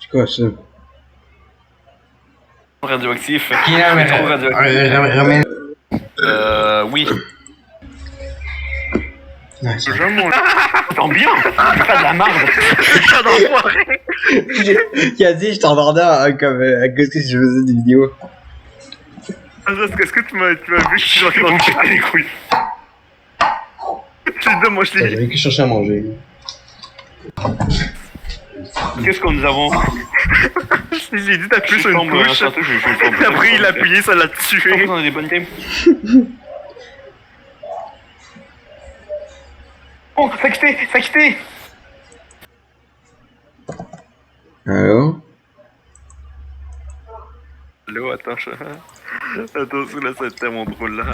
C'est quoi ça? Radioactif. Ok, non, mais Trop radioactif. ramène. Oui. Ouais, ça- J'aime mon... Attends bien. C'est pas de la merde. Putain d'enfoiré. Il a dit, je t'entendais comme à cause que je faisais des vidéos. Est-ce que tu m'as vu? Je suis dans le cul les couilles. Je te moi je l'ai. J'avais que chercher à manger. Qu'est-ce que nous avons? J'ai dit t'appuies sur une touche. Après il a appuyé, ça l'a tué. On a des bonnes games. Oh, ça a quitté. Allô? Allô, attends, attends, là, c'est tellement drôle, là.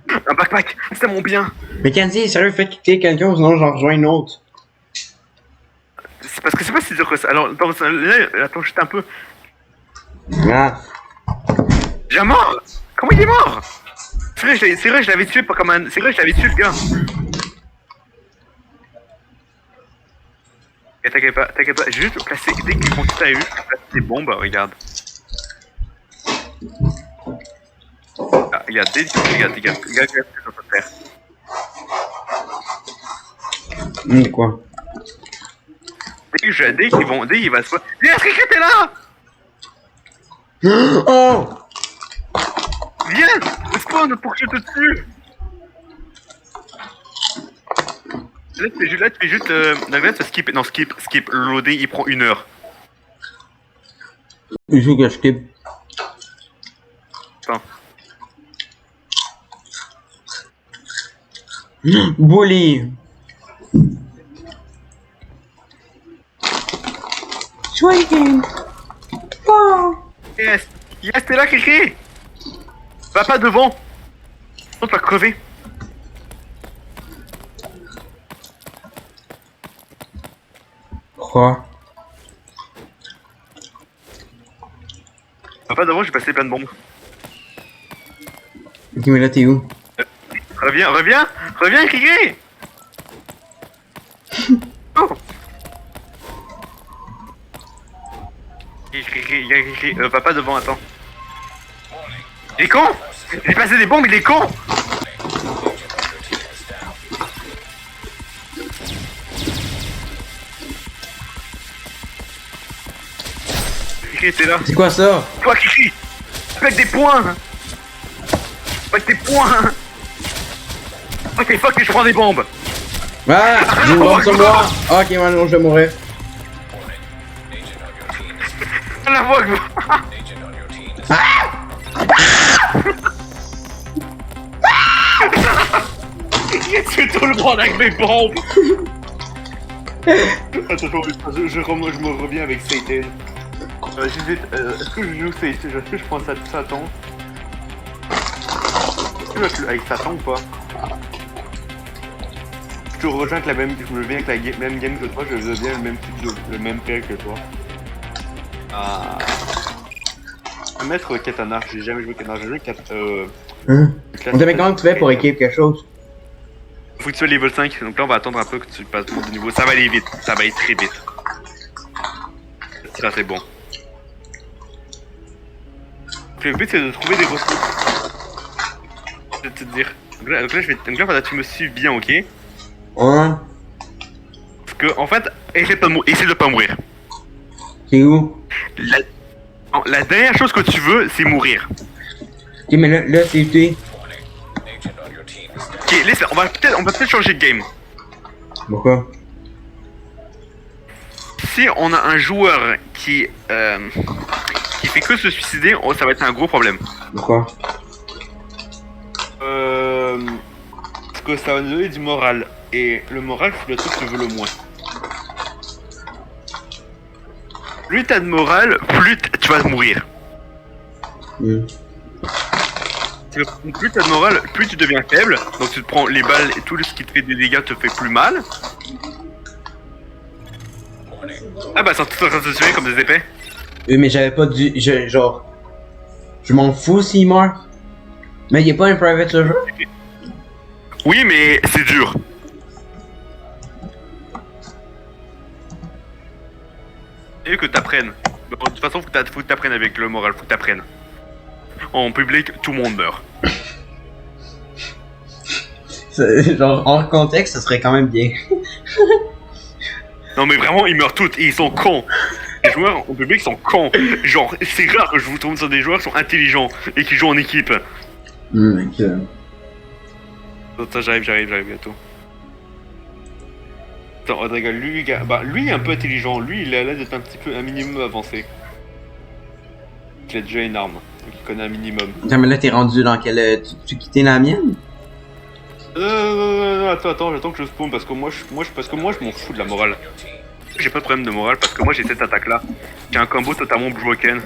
Un backpack, c'était mon bien. Mais Candy, sérieux, fais quitter quelqu'un, sinon j'en rejoins une autre. C'est parce que c'est pas si dur que ça. Alors, attends, juste un peu. Ah. Déjà mort? Comment il est mort? C'est vrai, je l'avais tué pas comme un... C'est vrai, je l'avais tué, le gars. Et t'inquiète pas, j'ai juste placé, dès que mon petit a eu, je place des bombes, regarde. Ah, regarde, regarde ce que ça peut faire. Quoi? Dès qu'il va se... Viens, est-ce que t'es là? Oh! Viens! Spawn pour que je te tue! Là, tu fais juste la ça skip. Non, skip. Le loader, il prend 1 heure. Il faut que je skip. Attends. Bully! Swinging! Oh! Yes, t'es là, Kiki! Va pas devant! Sinon, tu vas crever. Pourquoi? Va pas devant, j'ai passé plein de bombes. Ok, mais là, t'es où? Reviens, Kiki! Oh! Kiki, va pas devant, attends. Il est con! J'ai passé des bombes, il est con! Kiki, t'es là. C'est quoi ça? Toi, Kiki! Avec des points! Avec des points! Ok, fuck, je prends des bombes! Ah! J'ai une bombe sur moi! Ok, maintenant je vais mourir. La voix que... C'est tout le monde avec mes bombes! Attends, je me reviens avec Satan. J'hésite, est-ce que je joue Satan? Est-ce que je prends Satan? Est-ce que je joue avec Satan ou pas? Je te rejoins avec la même, je me viens avec la même game que toi, je deviens le même type de, le même père que toi. Ah. Maître Katana, j'ai jamais joué Katana, j'ai joué Hein? On devait comment tu fais pour équiper quelque chose? Faut que tu sois level 5, donc là on va attendre un peu que tu passes ton niveau. Ça va aller vite, ça va aller très vite. Ça c'est bon. Le but c'est de trouver des ressources. Je vais te dire. Donc là, faudra que tu me suives bien, ok? Hein? Parce que en fait, essaie de pas mourir. C'est où? La dernière chose que tu veux, c'est mourir. Ok, mais là c'est où? Ok, laisse, on va peut-être changer de game. Pourquoi? Si on a un joueur qui fait que se suicider, ça va être un gros problème. Pourquoi? Parce que ça va nous donner du moral. Et le moral, c'est le truc que je veux le moins. Plus t'as de morale, plus tu vas mourir. Plus t'as de morale, plus tu deviens faible. Donc tu te prends les balles et tout ce qui te fait des dégâts te fait plus mal. Ah bah, ça tout en train de se tuer comme des épées. Oui, mais j'avais pas dû. Genre. Je m'en fous s'il meurt. Mais y'a pas un private server? Oui, mais c'est dur. mieux que t'apprennes. De toute façon, faut que t'apprennes avec le moral, faut que t'apprennes. En public, tout le monde meurt. Genre, hors contexte, ça serait quand même bien. Non mais vraiment, ils meurent tous et ils sont cons. Les joueurs en public sont cons. Genre, c'est rare que je vous tombe sur des joueurs qui sont intelligents et qui jouent en équipe. Ok. Ça, j'arrive bientôt. Attends, Rodrigo, lui, gars, bah, lui il est un peu intelligent. Lui, il a l'air d'être un minimum avancé. Il a déjà une arme, donc il connaît un minimum. Attends, mais là, t'es rendu dans quelle... Tu quittais la mienne? Non, attends, j'attends que je spawn parce que moi, je m'en fous de la morale. J'ai pas de problème de morale parce que moi, j'ai cette attaque-là. J'ai un combo totalement broken.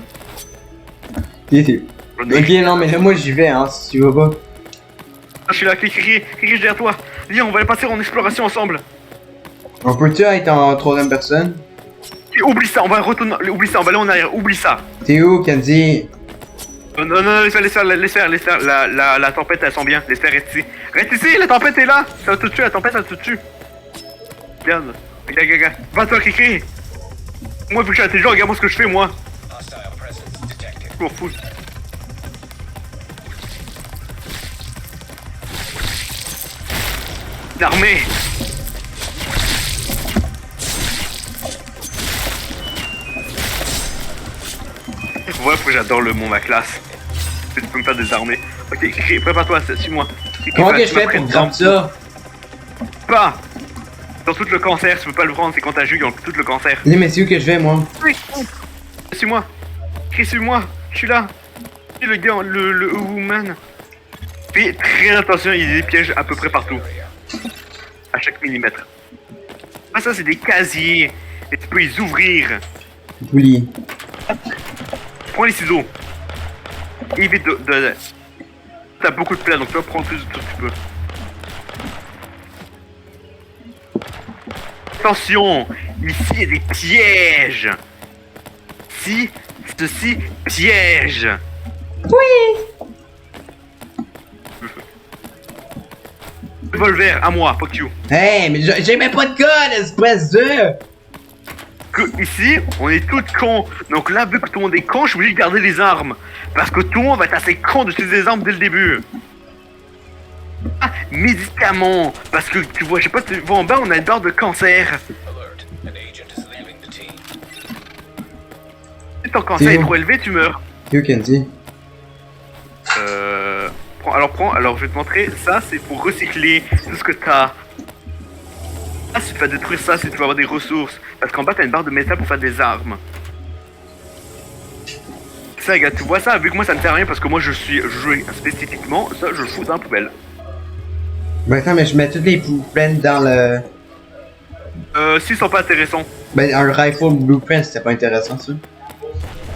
Ok, non, mais là, moi, j'y vais, hein, si tu veux pas. Je suis là, Kiki, derrière toi. Viens, on va aller passer en exploration ensemble. On peut-tu être en troisième personne? Et oublie ça, on va retourner, oublie ça, on va aller en arrière, oublie ça. T'es où, Kenzie? Non, laisse faire, la tempête, elle sent bien, laisse faire, reste ici, la tempête est là. Ça va te tuer, la tempête, ça va te tuer. Regarde, va-toi, Kiki. Moi, vu que je suis intelligent, regarde-moi ce que je fais, moi. Je m'en fous. L'armée. Ouais, faut que j'adore le monde, ma classe. Tu peux me faire des armées. Ok, prépare-toi, suis-moi. Comment que je fais pour grab ça? Pas. Dans tout le cancer, tu peux pas le prendre, c'est contagieux, ils ont tout le cancer. Oui, mais c'est où que je vais, moi? Oui, suis-moi. Suis-moi, je suis là. C'est le gars, le woman. Fais très attention, il y a des pièges à peu près partout. À chaque millimètre. Ah, ça, c'est des casiers. Et tu peux les ouvrir. Oui. Prends les ciseaux. Évite de... T'as beaucoup de place, donc tu vas prendre plus de tout ce que tu peux. Attention, ici il y a des pièges. Si, ceci, piège. Oui. Revolver, à moi, fuck you. Hey, mais j'ai même pas de gun, espèce de... Que ici, on est tous cons. Donc là, vu que tout le monde est con, je suis obligé de garder les armes. Parce que tout le monde va être assez con d'utiliser des armes dès le début. Ah, médicaments. Parce que tu vois, je sais pas si tu vois en bas, on a une barre de cancer. Si ton cancer est trop élevé, tu meurs. C'est où, Kenzie? Alors je vais te montrer, ça c'est pour recycler tout ce que t'as. Ah, si tu vas détruire ça, si tu vas avoir des ressources. Parce qu'en bas t'as une barre de métal pour faire des armes. Ça, regarde, tu vois ça, vu que moi ça ne fait rien parce que moi je joue spécifiquement, ça je le fous dans la poubelle. Ben attends, mais je mets toutes les blueprints dans le... S'ils sont pas intéressants. Ben un rifle blueprint, c'était pas intéressant ça?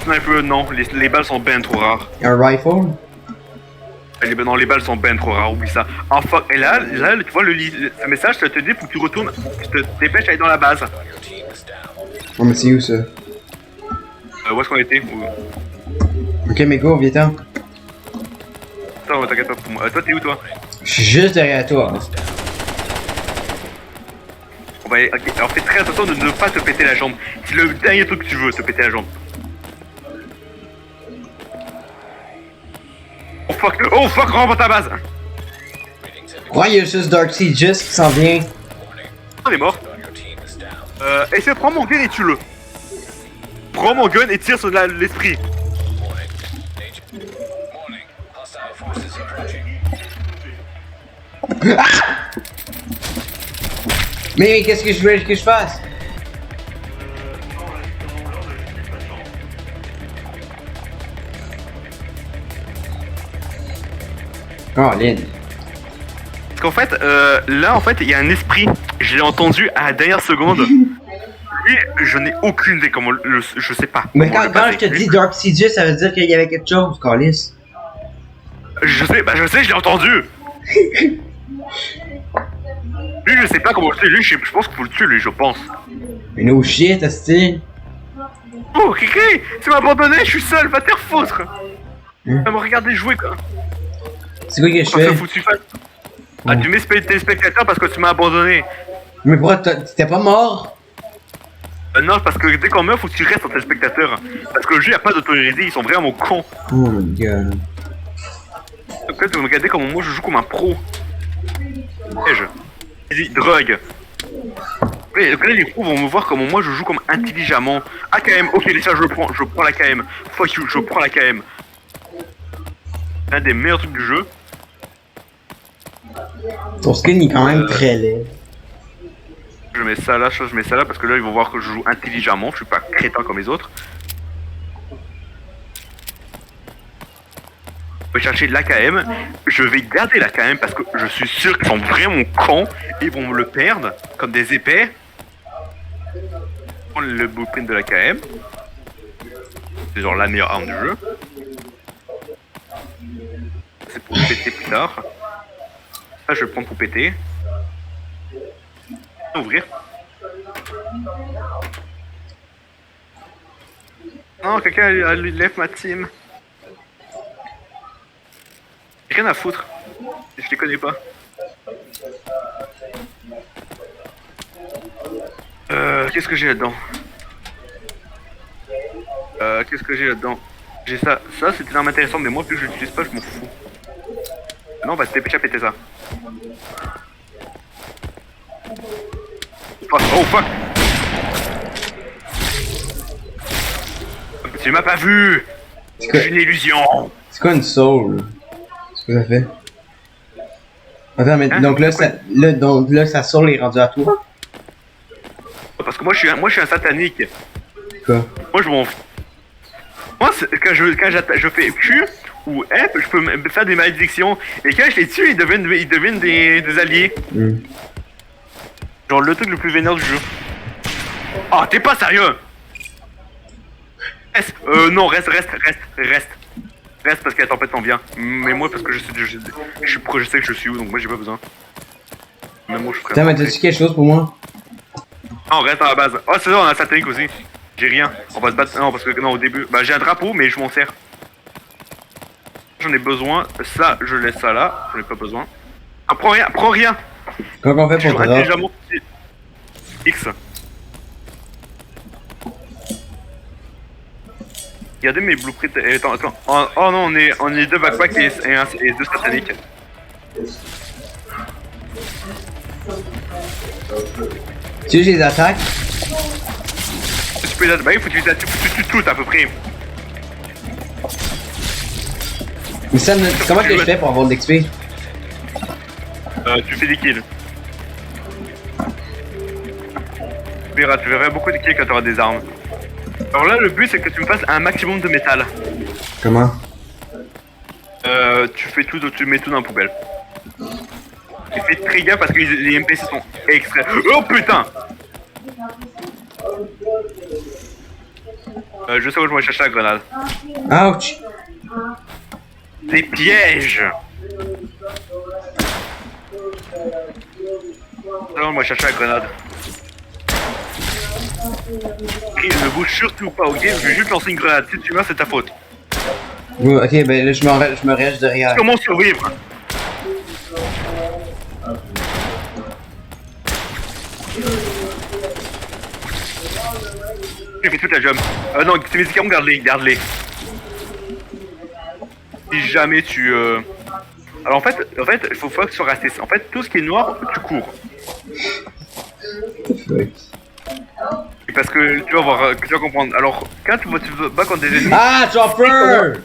Un peu, non, les balles sont ben trop rares. Un rifle? Non, les balles sont ben trop rares, oublie ça. Ah fuck, et là tu vois ce message, ça te dit faut que tu retournes, tu te dépêches d'aller dans la base. Oh mais c'est où ça? Où est-ce qu'on était? Ok mais go, viens-t'en. Attends, t'inquiète pas pour moi. Toi t'es où toi? Je suis juste derrière toi. On va aller... Ok, alors fais très attention de ne pas te péter la jambe. C'est le dernier truc que tu veux, te péter la jambe. Oh fuck, rentre dans ta base. Ouais, il y a juste Dark Siegis qui s'en vient. On est mort. Essaie de prendre mon gun et tue-le. Prends mon gun et tire sur l'esprit. Ah! Mais qu'est-ce que je veux que je fasse? Oh, Lynn. Parce qu'en fait, là, en fait, il y a un esprit. Je l'ai entendu à la dernière seconde. Lui, je n'ai aucune idée comment je sais pas. Mais quand je te dis Dark Siegis, ça veut dire qu'il y avait quelque chose, Carlis. Je sais, je l'ai entendu. Lui, je sais pas comment le tuer. Lui, je pense qu'il faut le tuer, lui, je pense. Mais no shit, asti. Oh, Kiki, tu m'as abandonné, je suis seul, va te faire foutre. Tu vas me regarder jouer, quoi. C'est quoi que je fais? Ah, tu mets téléspectateurs parce que tu m'as abandonné. Mais pourquoi t'étais pas mort? Non, parce que dès qu'on meurt, faut que tu restes en téléspectateur. Parce que le jeu, y a pas d'autorité, ils sont vraiment cons. Oh my god. Donc là, tu vas me regarder comme moi, je joue comme un pro. Vas-y, drogue. Donc là, les pros vont me voir comme moi, je joue comme intelligemment. AKM, ok, les gars, je prends la KM. Fuck you, je prends la KM. Un des meilleurs trucs du jeu. Ton skin est quand même très laid. Je mets ça là, je mets ça là, parce que là, ils vont voir que je joue intelligemment, je suis pas crétin comme les autres. Je vais chercher de l'AKM, je vais garder l'AKM parce que je suis sûr qu'ils sont vraiment cons, ils vont me le perdre comme des épais. Prendre le blueprint de l'AKM. C'est genre la meilleure arme du jeu. C'est pour péter plus tard. Ça je vais le prendre pour péter. Ouvrir. Non, quelqu'un lui lève ma team. J'ai rien à foutre. Je les connais pas. Qu'est-ce que j'ai là-dedans? Qu'est-ce que j'ai là-dedans? J'ai ça. Ça, c'est une arme intéressante, mais moi, plus je l'utilise pas, je m'en fous. Non, on va se dépêcher à péter ça. Oh fuck! Tu m'as pas vu! C'est une illusion! C'est quoi une soul? C'est quoi ça fait? Attends, mais Hein? donc là, sa soul est rendue à toi? Parce que moi, je suis un satanique. Quoi? Moi, je m'en fous. Moi, quand je fais Q ou F, je peux me faire des malédictions. Et quand je les tue, ils deviennent des alliés. Mm. Genre le truc le plus vénère du jeu. Ah, t'es pas sérieux? Non, reste parce que la tempête s'en vient. Mais moi, parce que je sais que je suis où, donc moi j'ai pas besoin. Même moi, je ferais. Putain, mais t'as-tu quelque chose pour moi? Non, reste à la base. Oh, c'est ça, on a un satanique aussi. J'ai rien. On va se battre. Non, parce que non, au début. Bah, j'ai un drapeau, mais je m'en sers. J'en ai besoin. Ça, je laisse ça là. J'en ai pas besoin. Ah, prends rien. Comment on fait pour te Intelligemment. X. Regardez mes blueprints. Attends. Oh non, on est deux backpacks et deux sataniques. Tu les attaques? Tu peux bah, il faut que tu tues toutes à peu près. Mais ça, comment que je fais pour avoir de l'XP? Tu fais des kills. Tu verras beaucoup de kills quand tu auras des armes. Alors là, le but c'est que tu me fasses un maximum de métal. Comment? Tu fais tout, tu mets tout dans la poubelle. Et fais très gaffe parce que les NPC sont extrêmes. Oh putain! Je sais où je vais chercher la grenade. Ouch! Des pièges! Non, moi chercher la grenade. Il ne bouge surtout pas, ok? Je vais juste lancer une grenade. Si tu meurs, c'est ta faute. Ok, ben là, je me reste derrière. Comment survivre? J'ai fait toute la job. Non, tes médicaments, garde-les. Si jamais tu... Alors en fait, il faut que tu sois resté. En fait, tout ce qui est noir, tu cours. Et parce que tu vas voir, tu vas comprendre. Alors, quand tu te bats contre des ennemis... Ah, Chopper!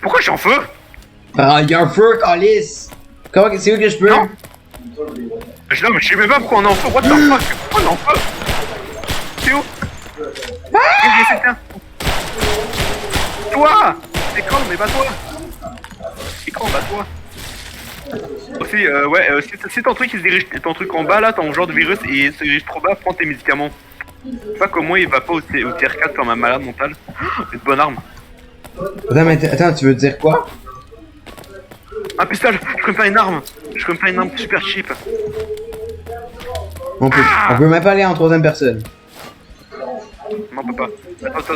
Pourquoi je suis en feu? Ah, y'a un feu, Alice! Comment, c'est où que je peux? Non, mais je sais même pas pourquoi on est en feu. What the fuck? Pourquoi on est en feu? C'est où? Ah! Toi! C'est con, mais bats-toi! C'est con, bats-toi! Aussi, si ton truc il se dirige, ton truc en bas là, ton genre de virus il se dirige trop bas, prends tes médicaments. Pas comme moi, il va pas au tier 4 comme un malade mental. C'est une bonne arme. Attends, mais attends, tu veux dire quoi? Un pistolet! Je peux me faire une arme! Je peux me faire une arme super cheap! On peut même pas aller en troisième personne. Non, on peut pas. Attends,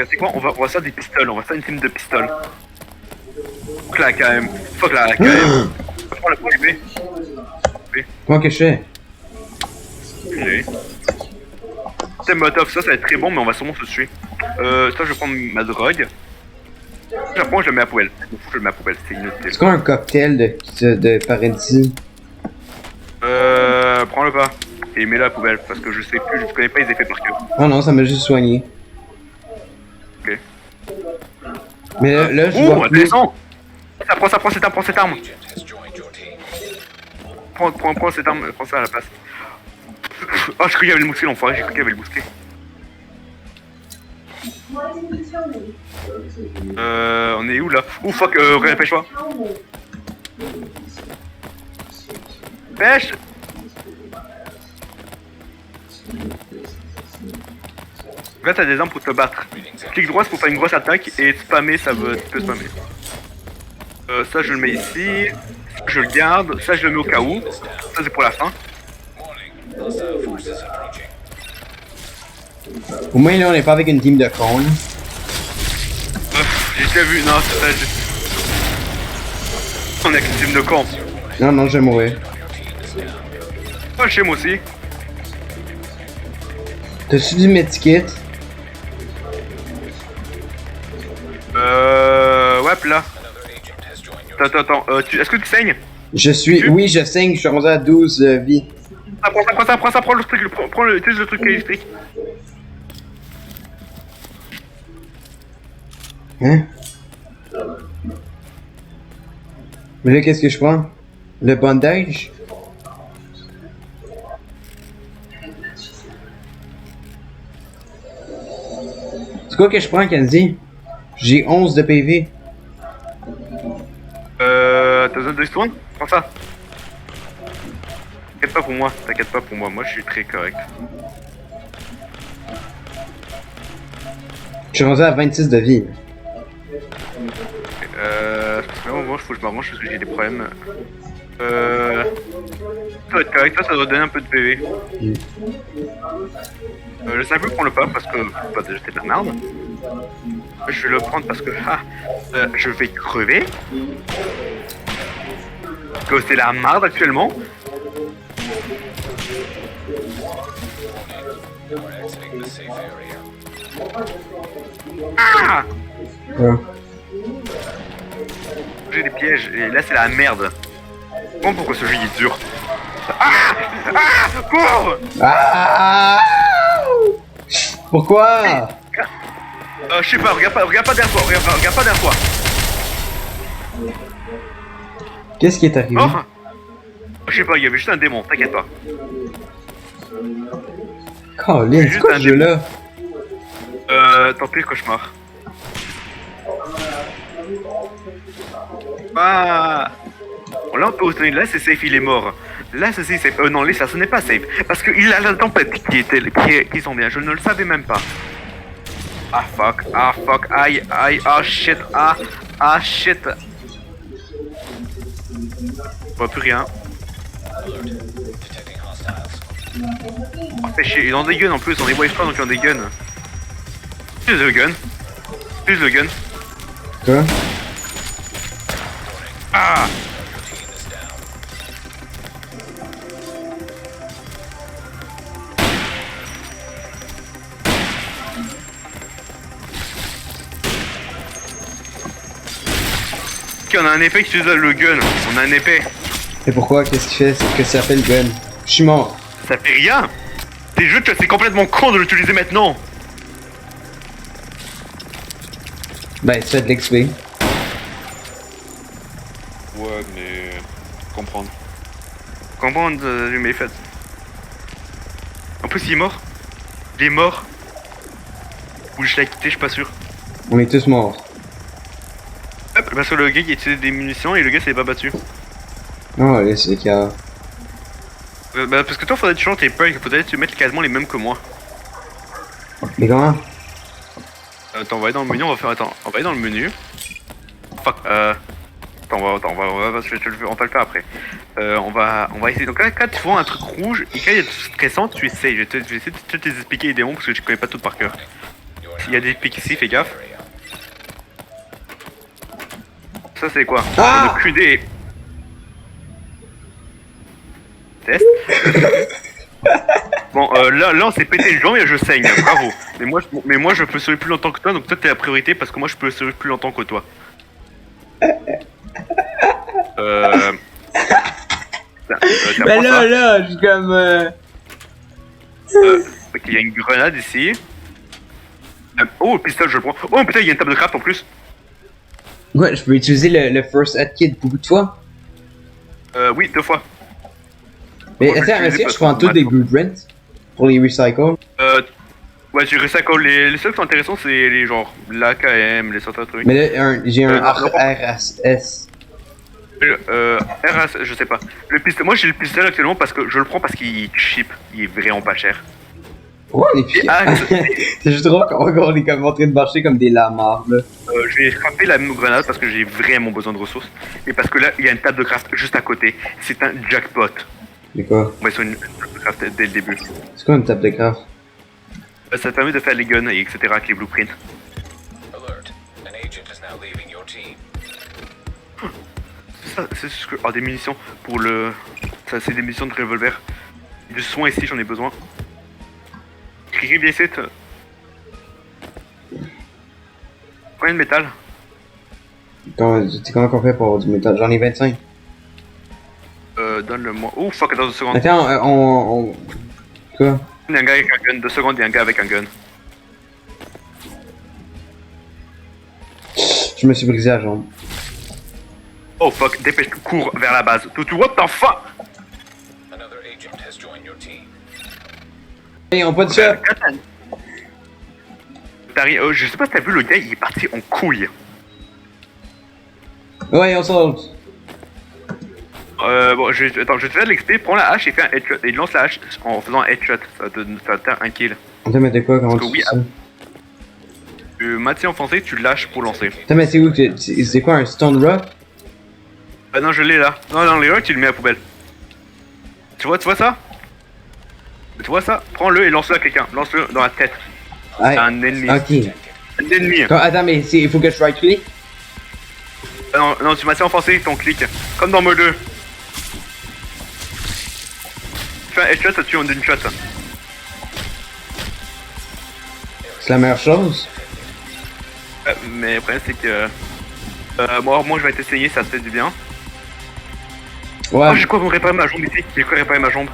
c'est quoi? On va faire des pistoles, on va faire une team de pistoles. Fuck la AKM. Fuck la AKM. Prends l'épée. Comment que je fais? J'ai. cocktail Molotov, ça va être très bon, mais on va sûrement se tuer. Ça, je vais prendre ma drogue. J'apprends, je le mets à la poubelle. Je le mets à la poubelle, c'est inutile. C'est quoi un cocktail de paradis? Prends-le pas. Et mets-le à la poubelle, parce que je sais plus, je connais pas les effets par cœur. Oh non, ça m'a juste soigné. Ok. Mais là, je vois plus. Intéressant. Prends cette arme. Prends cette arme, prends ça à la place. Oh, je croyais qu'il y avait le mousquet, l'enfoiré, j'ai cru qu'il y avait le mousquet. On est où là? Oh fuck, pêche-toi. Pêche! Là t'as des armes pour te battre. Clic droit c'est pour faire une grosse attaque et spammer ça veut, tu peux spammer. Ça je le mets ici, je le garde, ça je le mets au cas où, ça c'est pour la fin. Au moins là, on n'est pas avec une team de cons. J'ai déjà vu, non c'est ça, on est avec une team de camp. Non, non, je vais mourir. Oh chez moi aussi. T'as-tu du medkit? Ouais là. Attends, est-ce que tu saignes? Je suis... Oui, je saigne, je suis rendu à 12 vies. Ah, prends le truc, utilise le truc électrique. Hein? Mais là, qu'est-ce que je prends? Le bandage? C'est quoi que je prends, Kenzie? J'ai 11 de PV. T'as besoin de soin? Prends ça. T'inquiète pas pour moi, moi je suis très correct. Je suis rendu à 26 de vie. Moi faut que je m'arrange parce que j'ai des problèmes. Ça doit être correct, ça doit donner un peu de PV. Le simple prends le pas parce que bah, déjà c'est de la merde. Je vais le prendre parce que je vais crever. Parce que c'est la merde actuellement. Ah! Ouais. J'ai des pièges et là c'est la merde. Bon pourquoi ce jeu il est dur. Ah! Ah! Cours! Ah! Pourquoi? Je sais pas, regarde pas derrière toi, regarde pas derrière toi. Qu'est-ce qui est arrivé? Oh! Je sais pas, il y avait juste un démon, t'inquiète pas. Colin, c'est quoi ce jeu-là? Tant pis, cauchemar. Ah! Bon, là on peut obtenir, là c'est safe, il est mort. Là ceci c'est safe. Non, ça ce n'est pas safe. Parce qu'il a la tempête qui s'en vient, je ne le savais même pas. Ah fuck, aïe, ah shit, ah shit. Je vois plus rien. Oh, fait chier, ils ont des guns en plus, on les voit pas donc ils ont des guns. Plus de guns. Quoi? Ah! Ok, on a un épée qui utilise le gun. On a un épée. Et pourquoi? Qu'est-ce qu'il fait? C'est que ça fait le gun. Je suis mort. Ça fait rien. T'es juste, c'est complètement con de l'utiliser maintenant. Ben, tu fais de l'XP. Ouais, mais... Comprendre, je m'ai fait. En plus, il est mort. Il est mort. Ou je l'ai quitté, je suis pas sûr. On est tous morts. Hop, parce que le gars il utilisait des munitions et le gars s'est pas battu. Oh, allez, c'est car. Bah, parce que toi, faudrait que tu changes tes punk, faudrait que tu mettes quasiment les mêmes que moi. Mais comment? Attends, on va aller dans le menu, on va aller dans le menu. Fuck, Attends, on va le faire après. On va essayer. Donc là, quand tu vois un truc rouge et quand il y a du stressant, tu essayes. Je vais essayer de te les expliquer les démons parce que je connais pas tout par cœur. S'il y a des pics ici, fais gaffe. Ça c'est quoi? Ah! Le QD. Test. Bon, là, on s'est pété une jambe et je saigne, bravo. Mais moi, je peux survivre plus longtemps que toi, donc toi, t'es la priorité parce que moi, je peux survivre plus longtemps que toi. Tiens, Mais prends là, ça. là, je suis comme. Ok, il y a une grenade ici. Oh, le pistolet, je le prends. Oh, putain, il y a une table de craft en plus. Ouais, je peux utiliser le first aid kit beaucoup de fois. Oui, 2 fois. Mais Moi, je vais attends, est-ce l'utiliser que je parce prends qu'on tous m'a- des blueprints pour les recycle? Ouais, j'ai recycle. Les seuls qui sont intéressants, c'est les genre l'AKM, les certains trucs. Mais là, j'ai un non, non. RS. RS, je sais pas. Le pistolet, moi j'ai le pistolet actuellement parce que je le prends parce qu'il est cheap, il est vraiment pas cher. Ouais, on est Et axe, C'est juste drôle qu'on est comme en train de marcher comme des lamards, là. je vais frapper la grenade parce que j'ai vraiment besoin de ressources. Et parce que là, il y a une table de craft juste à côté. C'est un jackpot. C'est quoi? On va sur une table de craft dès le début. C'est quoi une table de craft? Ça te permet de faire les guns et etc. avec les blueprints. Alert. An agent is now leaving your team. Ça, c'est ce que. Oh, des munitions pour le. Ça, c'est des munitions de revolver. Du soin ici, j'en ai besoin. Cricri, bien ici. Combien de métal? Comment qu'on fait pour avoir du métal? J'en ai 25. Donne-le-moi. Oh fuck, attends 2 secondes. Attends, on. Quoi? Il y a un gars avec un gun. 2 secondes, il y a un gars avec un gun. Je me suis brisé la jambe. Oh fuck, dépêche-toi, cours vers la base. Tout, what the fuck? Another agent has joined your team. Hey, on pas de ça! Je sais pas si t'as vu le gars, il est parti en couille. Ouais, on sort. Bon, attends, je vais te faire de l'XP, prends la hache et fais un headshot. Et lance la hache en faisant un headshot. Ça va te faire un kill. Attends, mais de quoi? Comment Parce que tu oui, fais ça? Tu maintiens enfoncé, tu le lâches pour lancer. Attends, mais c'est où? C'est quoi, un stone rock? Ah non, je l'ai là. Non, les rocks, tu le mets à la poubelle. Tu vois ça? Tu vois ça? Prends-le et lance-le à quelqu'un. Lance-le dans la tête. Ouais. Un ennemi. Ok. Un ennemi. Attends, mais il faut que je right click? Non, tu maintiens enfoncé ton clic. Comme dans mode 2. Tu fais un headshot, ça tue en une shot. C'est la meilleure chose? Mais le problème, c'est que. Moi, je vais t'essayer, ça te fait du bien. Ouais. Oh, j'ai quoi pour réparer ma jambe ici? J'ai quoi réparer ma jambe?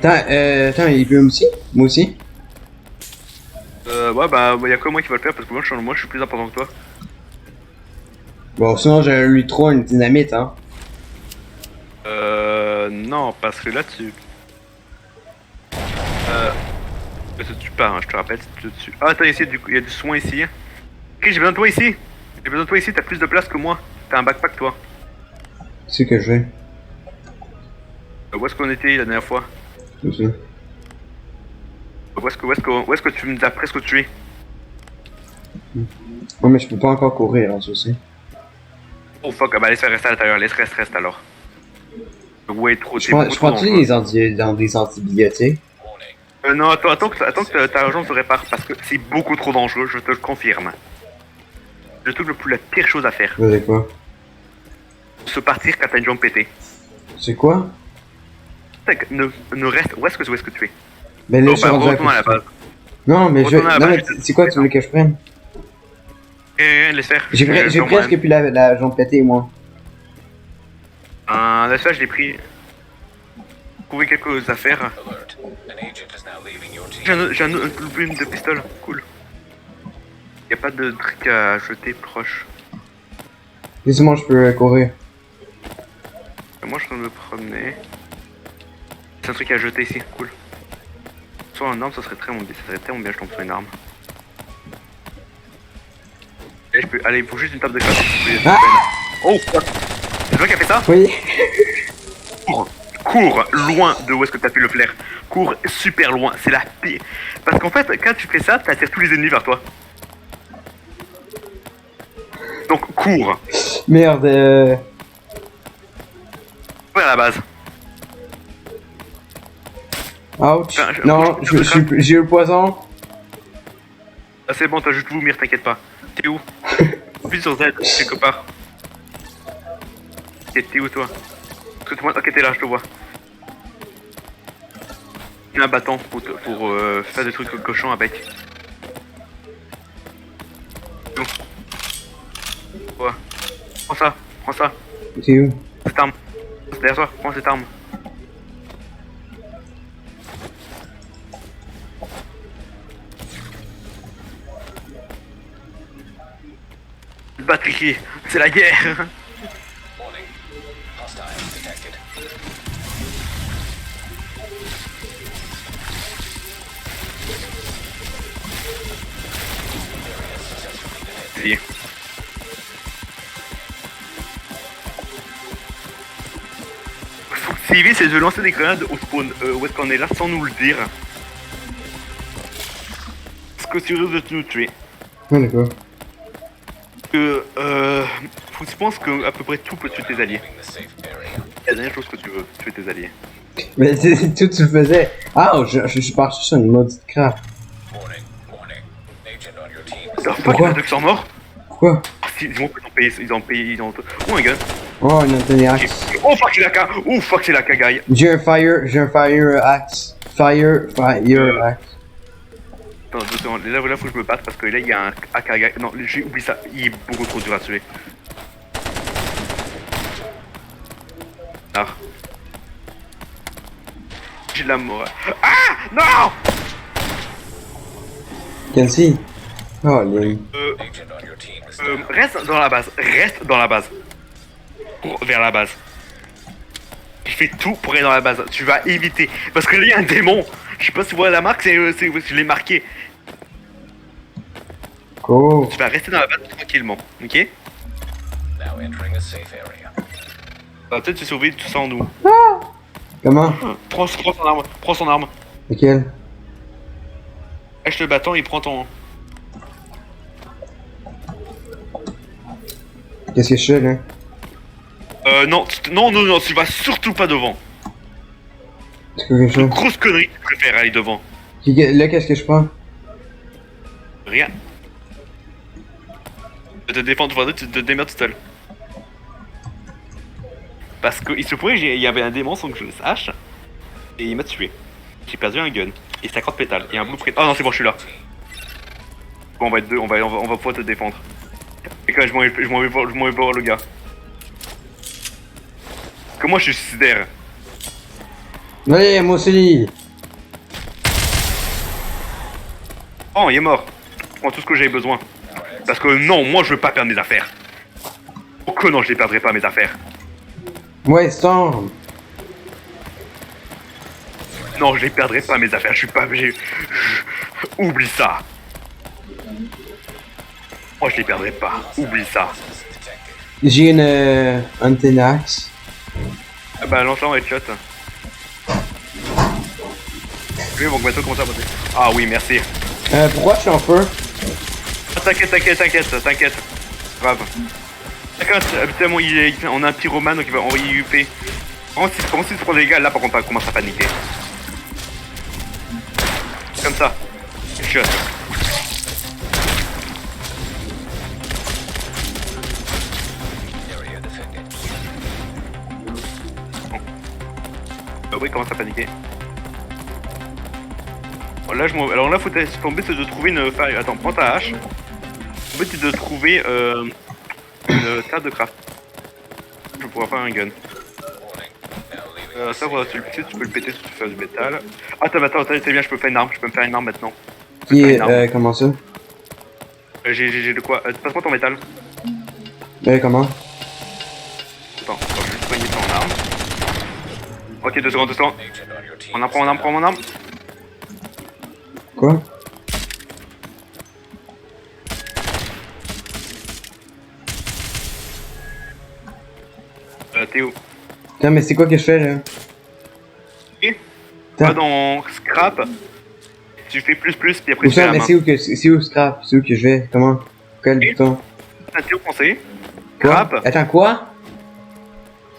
Attends, il peut aussi? Moi aussi? Ouais, bah, y'a que moi qui va le faire parce que moi, je suis plus important que toi. Bon, sinon j'ai un Lutro, une dynamite, hein. Non, parce que là, tu. Ça tue pas, hein, je te rappelle, tu te tues. Ah, attends, ici, il y a du soin ici. Ok, j'ai besoin de toi ici. J'ai besoin de toi ici, t'as plus de place que moi. T'as un backpack, toi. C'est ce que je fais. Où est-ce qu'on était la dernière fois? C'est ça. Où est-ce que tu nous as presque tué? Ouais, mais je peux pas encore courir, hein, ça aussi. Oh fuck, bah laisse rester à l'intérieur, reste alors. Ouais, trop, Je t'es beaucoup trop prends-tu dangereux. dans des antibiotiques? Warning. Non, attends que ta jambe se répare parce que c'est beaucoup trop dangereux, je te le confirme. Le truc la pire chose à faire, C'est quoi? se partir quand t'as une jambe pétée. C'est quoi? Tac, ne reste, où est-ce que tu es? Ben là, Oh, je suis bah, rendu retourne à la base. Non, mais je. Retourne à la Non, base, mais c'est quoi tu veux que je prenne? Laisse faire. J'ai presque plus la jambe pétée, moi. Laisse faire, je l'ai pris. Trouver quelques affaires. Alert. An agent is now leaving your team. J'ai un volume de pistolet, cool. Y'a pas de truc à jeter proche. Laisse-moi, je peux courir. Moi je suis en train de me promener. C'est un truc à jeter ici, cool. Soit un arme, ça serait tellement bien, je tombe sur une arme. Et je peux. Allez, il faut juste une table de classe. Ah Oh fuck! C'est toi qui a fait ça? Oui. Cours loin de où est-ce que t'as fait le flair. Cours super loin, c'est la pire. Parce qu'en fait, quand tu fais ça, t'attires tous les ennemis vers toi. Donc cours Merde. vers la base. Ouch. Enfin, Non, j'ai eu le poison. Ah c'est bon, t'as juste vomir, t'inquiète pas. T'es où? Appuie sur Z, quelque part. T'es où toi? Ok, t'es là, je te vois. Un bâton pour faire des trucs cochons avec. Bon. Ouais. Prends ça, prends ça. C'est où? Cette arme. C'est derrière toi, prends cette arme. Batterie, c'est la guerre. Warning. Hostile detected. Si. Sylvie, c'est de lancer des grenades au spawn, où est-ce qu'on est là sans nous le dire. Parce que tu risques de nous tuer. Ah, d'accord. Faut que tu penses que à peu près tout peut tuer tes alliés. Leaving the safe area. C'est la dernière chose que tu veux, tuer tes alliés. Mais tout tu le faisais. Ah, je suis parti sur une maudite craft. Warning. Warning. Agent on your team is The fuck, Pourquoi? les deux qui sont morts? Pourquoi? Ah, si, ils ont payé, ils ont... Oh un gun. Oh, une antenne axe. Oh fuck, c'est la K. Oh fuck, c'est la K, guy. J'ai un fire axe. Fire axe. Attends, 2 secondes. Là, faut que je me batte parce que là, il y a un AK guy. Non, j'ai oublié ça. Il est beaucoup trop dur à tuer. Ah. J'ai de la morale. Ah non. Kelsey. Oh, les. agent on your team is down. Reste dans la base. Reste dans la base. Cours vers la base. Je fais tout pour aller dans la base. Tu vas éviter. Parce que là, il y a un démon. Je sais pas si vous voyez la marque, je l'ai marqué. Cool. Tu vas rester dans la base tranquillement. Ok? Now entering a safe area. Ça va peut-être se sauver tout sans nous. Comment? Prends son arme. Prends son arme. Lequel? Lâche le bâton et prends ton. Qu'est-ce que je fais là? Non, non, tu vas surtout pas devant. Qu'est-ce que je fais? Grosse connerie, tu préfères aller devant. Là, qu'est-ce que je prends? Rien. De te défendre, faudrait que tu te démerdes tout seul. Parce que il se pourrait qu'il y avait un démon sans que je le sache. Et il m'a tué. J'ai perdu un gun. Et 50 pétales. Et un blueprint. Oh non, c'est bon, je suis là. Bon, on va être deux, on va pouvoir te défendre. Et quand même, je m'en vais voir le gars. Que moi je suis suicidaire. Allez, moi aussi! Oh, il est mort. Je prends tout ce que j'avais besoin. Parce que non, moi je veux pas perdre mes affaires. Oh que non, je les perdrai pas mes affaires. Ouais, Storm! Non, je les perdrai pas mes affaires. Je suis pas. Oublie ça. Moi je les perdrai pas. Oublie ça. J'ai une antenne axe. Ah bah lance-la en headshot. Oui, bon, bientôt commencer à passer. Ah oui, merci. Pourquoi je suis en feu? Ah, t'inquiète. Grave. T'inquiète, habituellement, on a un pyromane donc il va envoyer UP. Prends si tu prends des gars, là par contre, on commence à paniquer. Comme ça. Shot. Area defended. Oui, commence à paniquer. Bon, là, alors là, ton but c'est de trouver une. Attends, prends ta hache. Ton but c'est de trouver une table de craft. Je pourrais faire un gun. Warning. Now leaving Ça, voilà, tu peux le péter si tu fais du métal. Ah, attends, t'es bien, je peux faire une arme, je peux me faire une arme maintenant. Qui une arme. comment ça? J'ai de quoi. Passe-moi ton métal. Comment? Attends, je vais juste soigner ton arme. Ok, 2 secondes. agent on your team. Prends mon arme. Quoi? T'es où? Putain, mais c'est quoi que je fais là? Ok. Va dans scrap. Tu fais plus, puis après Où tu fais ça? la Mais main. c'est où scrap? C'est où que je vais? Comment? Quel Ok. bouton? Maintien foncé. Quoi? Scrap. Attends, quoi?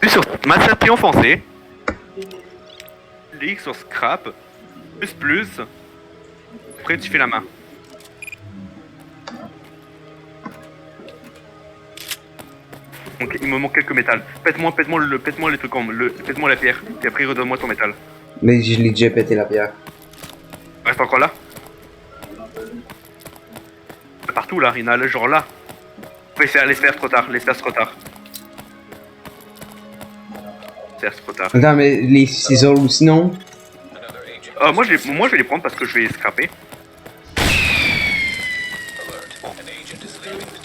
Puis sur maintien foncé. Clique sur scrap. Plus. Après tu fais la main. Donc il me manque quelques métals. Pète-moi les trucs pète-moi la pierre. Puis après redonne-moi ton métal. Mais je l'ai déjà pété la pierre. Reste encore là. Partout là, il y en a là, genre là. Laisse faire trop tard, laisse faire trop tard. C'est trop tard. Attends, mais les ciseaux ou sinon? Another agent. Moi je vais les prendre parce que je vais les scraper. Alert. An agent is leaving the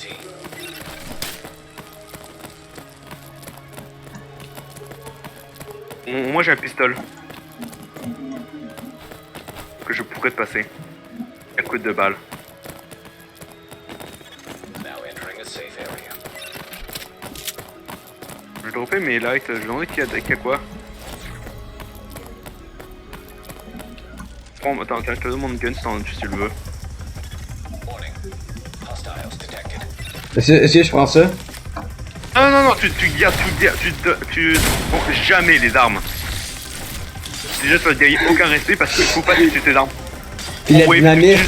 team. Moi j'ai un pistolet. Que je pourrais te passer. Un coup de balle. Now entering a safe area. Je vais dropper mes lights, je vais demander qu'il y a quoi. Prends, attends, je te donne mon gun si tu le veux. Warning. Hostiles detected. Est-ce que je prends ça? Non, tu gardes, tu prends jamais les armes. Déjà, tu vas gagner aucun respect parce qu'il faut pas utiliser tes armes. Puis la Ouais, dynamite.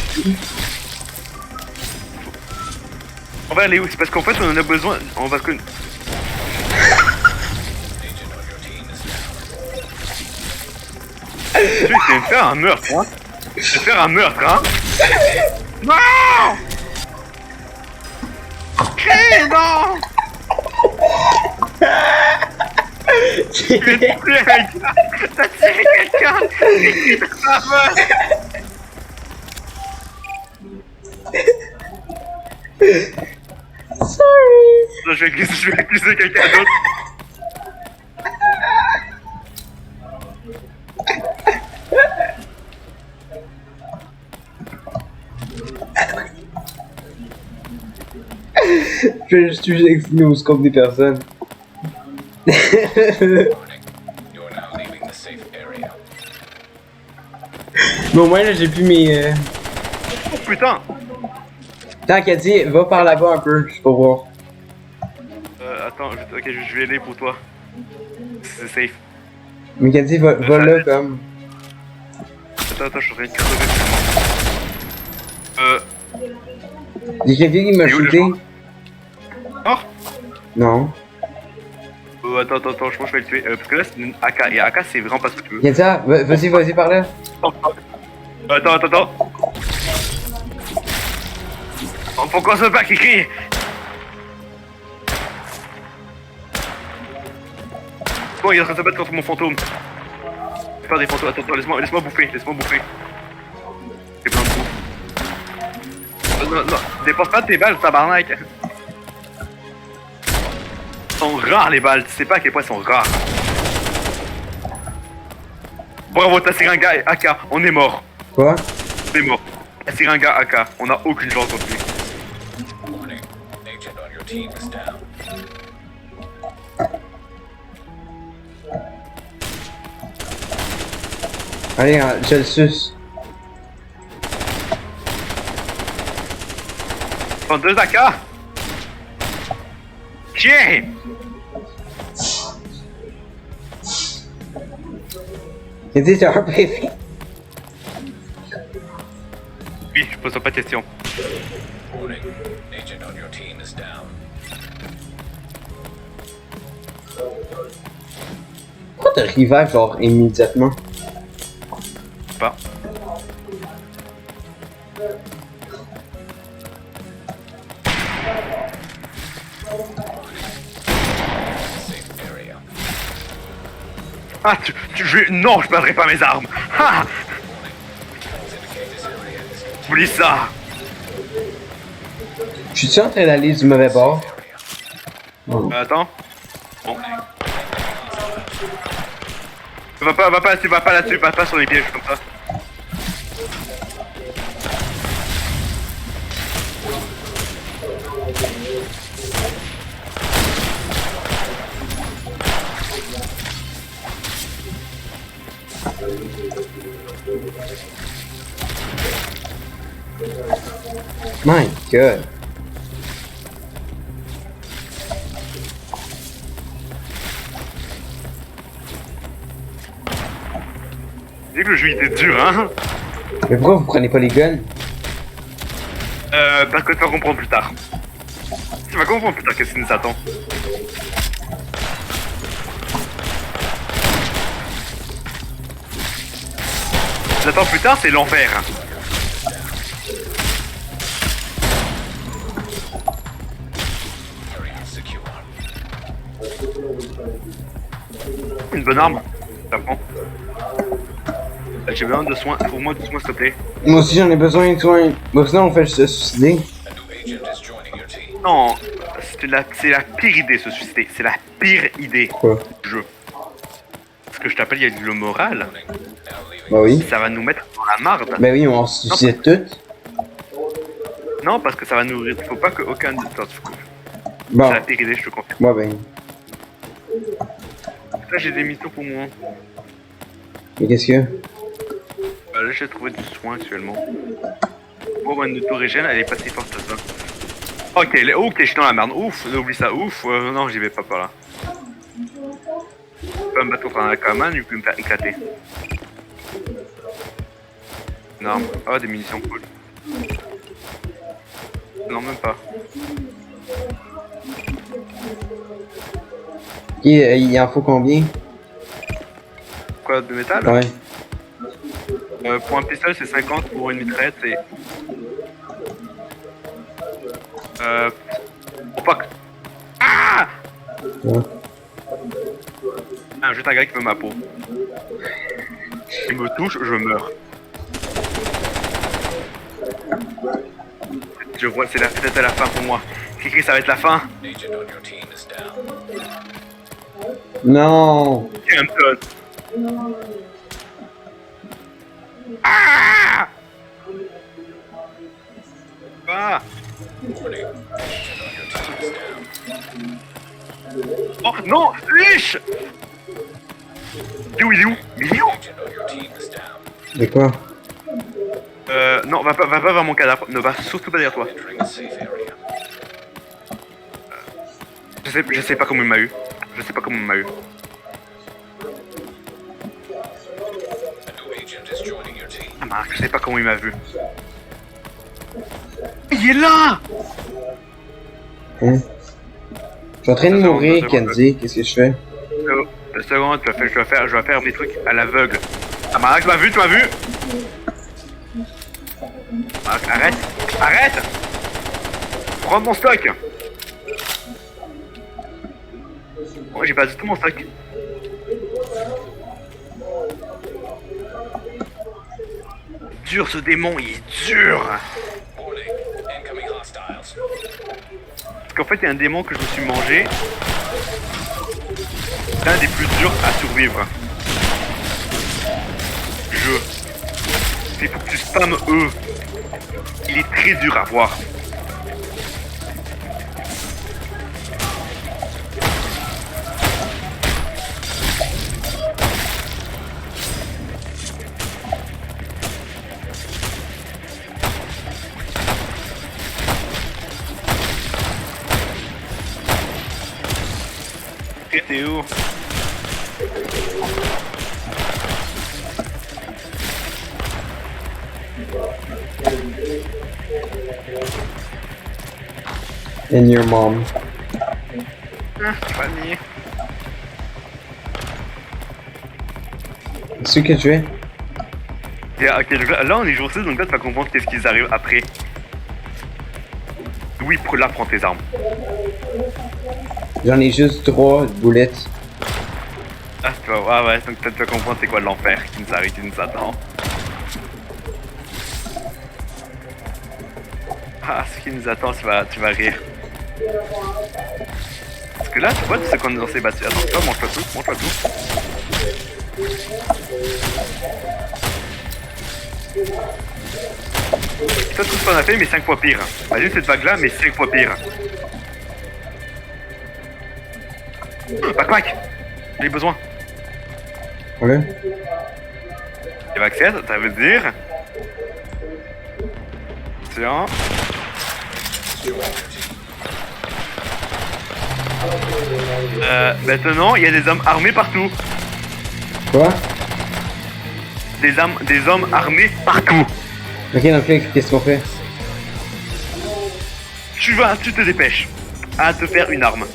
On va aller où? C'est parce qu'en fait, on en a besoin. On va que. Agent on your team is down. Tu vas me faire un meurtre, hein? Je vais te faire un meurtre, hein? Non! Hey, non! Tu veux tuer un gars! T'as tué quelqu'un! C'est grave! Sorry. Je vais accuser quelqu'un d'autre. Je vais juste expliquer au scope des personnes. Warning. You are now leaving the safe area. Mais au moins là j'ai plus mes... Oh putain! Tant qu'elle dit, va par là-bas un peu, je peux voir. Attends, ok, je vais aller pour toi. C'est safe. Mais qu'elle dit, va là comme... Attends, je suis en train de crever. Y'a quelqu'un qui m'a C'est où, le shooté? joueur? Oh! Non. Attends, je pense que je vais le tuer. Parce que là, c'est une AK. Et AK, c'est vraiment pas ce que tu veux. Qu'elle dit, ah, vas-y par là. Attends. Oh, pourquoi ça pas qui crie? Bon, il est en train de se battre contre mon fantôme. C'est pas des fantômes. Attends, laisse-moi bouffer. J'ai plein de coups. Non, dépense pas tes balles, tabarnak. Ils sont rares les balles, tu sais pas à quel point ils sont rares. Bravo, t'as tiré un gars AK, on est mort. Quoi? On est mort. T'as tiré un gars AK, on a aucune chance contre lui. Warning. Agent on your team is down. Allez, hein, je le suce. Ils sont deux AK. Tiens! Qu'elle dit, t'as un PV. Oui, je pose pas de questions. Warning. Agent on your team is down. Pourquoi t'as revive genre immédiatement? Pas. Safe area. Ah, non, je perdrai pas mes armes. Ah, Indicate this area is oublie ça. Je suis en train d'aller du mauvais bord? Oh. Attends. Bon. Va pas là-dessus, va pas sur les pièges comme ça. My god. Dis que le jeu il était dur, hein. Mais pourquoi vous prenez pas les guns? Parce que tu vas comprendre plus tard. Tu vas comprendre plus tard qu'est-ce qui nous attend. J'attends plus tard, c'est l'enfer. Area secure. Une bonne arme. Ça prend. J'ai besoin de soins. Pour moi, de soins, s'il te plaît. Moi aussi j'en ai besoin de soins. Bon, sinon on fait se suicider. A new agent is joining your team. Non, c'est la pire idée, se suicider. C'est la pire idée Quoi? du jeu. Parce que je t'appelle, il y a le moral. Now leaving. Bah oui. Ça va nous mettre dans la marde. Ben oui, on se suicide toutes. Non, parce que ça va nous... Faut pas qu'aucun de... C'est Bon. la pire idée, je te confirme. Bon ben. Là, j'ai des missions pour moi. Mais qu'est-ce que? Là, j'ai trouvé du soin actuellement. Bon, bah, notre régène, elle est pas si forte que ça. Ok, ok, je suis dans la merde. Ouf, oublie ça. Ouf, non, j'y vais pas par là. Je peux me battre contre un Akaman, du coup, me faire éclater. Non, oh, des munitions cool. Non, même pas. Et il en faut combien? Quoi, de métal? Ouais. Pour un pistolet, c'est 50. Pour une mitraillette, c'est... Pour pas que... Ah! Ouais. Ah, juste un gars qui veut ma peau. Il me touche, je meurs. Je vois, c'est peut-être à la fin pour moi. Kiki, ça va être la fin. Agent on your team is down. Non. Campton. Ah! Ah! Warning. Agent on your team is down. Oh non! Lich! Il est où? Il est où? Il est où? Agent on your team is down. De quoi? Non, va pas vers mon cadavre. Ne va surtout pas derrière toi. Entering a safe area. Je sais pas comment il m'a eu. Je sais pas comment il m'a eu. A new agent is joining your team. Ah Marc, je sais pas comment il m'a vu. Il est là! Hein? Je suis en train de mourir, Kenzie. Qu'est-ce que je fais? Deux secondes, je vais faire mes trucs à l'aveugle. Ah Marc, tu m'as vu, tu m'as vu? Marc, arrête! Arrête! Prends mon stock! Oh, j'ai pas du tout mon stock. Dur ce démon, il est dur! Warning. Incoming hostiles. Parce qu'en fait, il y a un démon que je me suis mangé. C'est un des plus durs à survivre. Il faut que tu spammes eux. Il est très dur à voir. Et t'es où? And your mom. Ah, famille. C'est ce que tu es? Ok, donc là on est jour 6, donc là tu vas comprendre qu'est-ce qui arrive après. Oui, là prends tes armes. J'en ai juste 3 boulettes. Ah, tu vas, ah ouais, donc tu vas comprendre c'est quoi l'enfer qui nous arrive, qui nous attend. Ah, ce qui nous attend, tu vas rire. Parce que là, tu vois, tout ce qu'on s'est battu. Attends, toi, montre-toi tout, montre-toi tout. Ça, tout ce qu'on a fait, mais 5 fois pire. Imagine cette vague-là, mais 5 fois pire. Backpack! J'ai besoin. Ouais. Et accès, ça veut dire... Tiens. Maintenant, il y a des hommes armés partout. Quoi? Des hommes armés partout. Ok, donc là, qu'est-ce qu'on fait? Tu te dépêches à te faire une arme.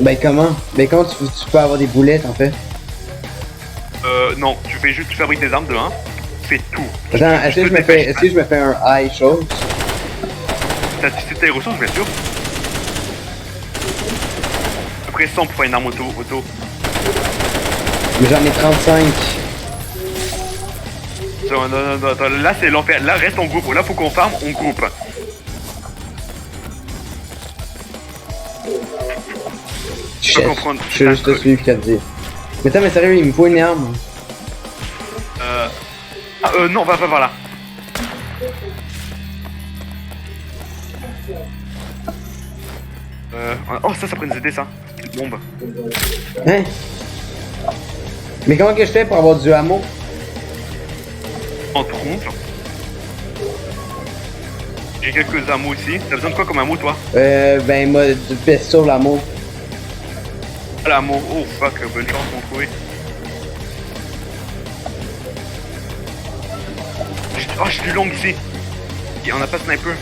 Ben comment? Ben comment tu peux avoir des boulettes en fait? Non, tu fabriques des armes de 1. C'est tout. Attends, est-ce que je me fais un high chose? T'as tes ressources, bien sûr. Après 100 pour faire une arme auto. Mais j'en ai 35. Non, attends, là c'est l'enfer. Là reste en groupe. Là faut qu'on farm, on groupe. Je peux comprendre. je te suis, Caddy. Mais attends, mais sérieux, il me faut une arme. Non, va par là. Oh, ça pourrait nous aider, ça. Une bombe. Hein? Mais comment que je fais pour avoir du hameau? En trompe. J'ai quelques hameaux ici. T'as besoin de quoi comme hameau, toi? Ben moi, du pistol hameau. Ah, l'hameau. Oh, fuck, bonne chance pour en trouver. Oh, j'ai du long ici. Et on n'a pas sniper.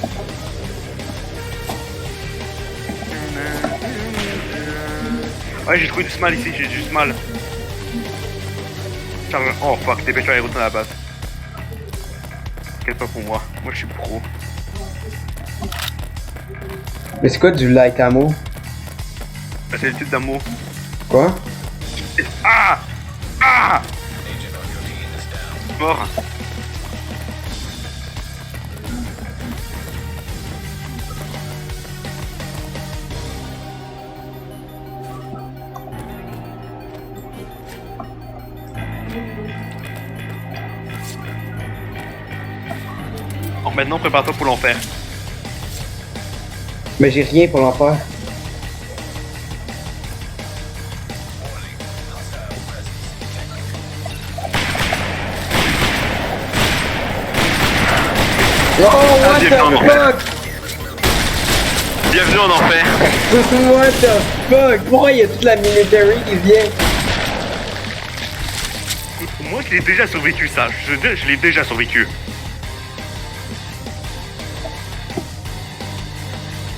Ouais, j'ai trouvé du small ici, j'ai du small. Charge. Oh fuck, dépêche-toi et retourne à la base. T'inquiète pas pour moi, moi je suis pro. Mais c'est quoi du light ammo? Bah, c'est le type d'amour. Quoi? Ah! Ah! Mort. Alors maintenant, prépare-toi pour l'enfer. Mais j'ai rien pour l'en faire. Oh, what j'ai the vraiment- fuck? Bienvenue en enfer. What the fuck? Pourquoi il y a toute la military qui vient? Moi, je l'ai déjà survécu, ça. Je l'ai déjà survécu.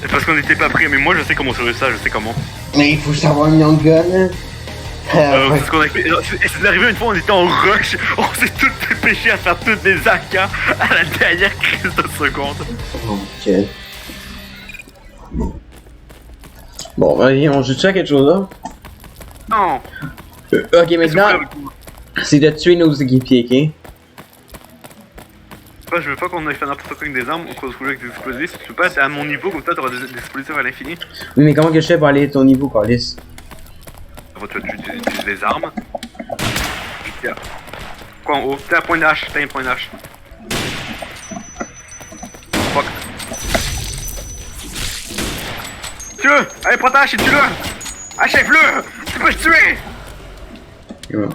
C'est parce qu'on n'était pas prêts, mais moi, je sais comment sauver ça, je sais comment. Mais il faut savoir un young gun, hein? Parce qu'on a fait... C'est arrivé une fois, on était en rush, on s'est tous dépêchés à faire toutes les AK à la dernière crise de seconde. Ok. Bon, vas-y, on joue-tu à quelque chose là? Non. Ok, maintenant, c'est de tuer nos équipiers, ok? Moi, je veux pas qu'on aille faire n'importe quoi avec des armes, on se trouve avec des explosifs. Si tu veux pas, c'est à mon niveau, comme ça t'auras des explosifs à l'infini. Oui, mais comment que je fais pour aller à ton niveau, Carlis? Tu utilises des armes. Tiens. Quoi en haut? T'as un point d'H, t'as un point d'H. Fuck. Tue-le! Allez, prends ta hache et tue-le! Achève-le! Tu peux le tuer! Ouais.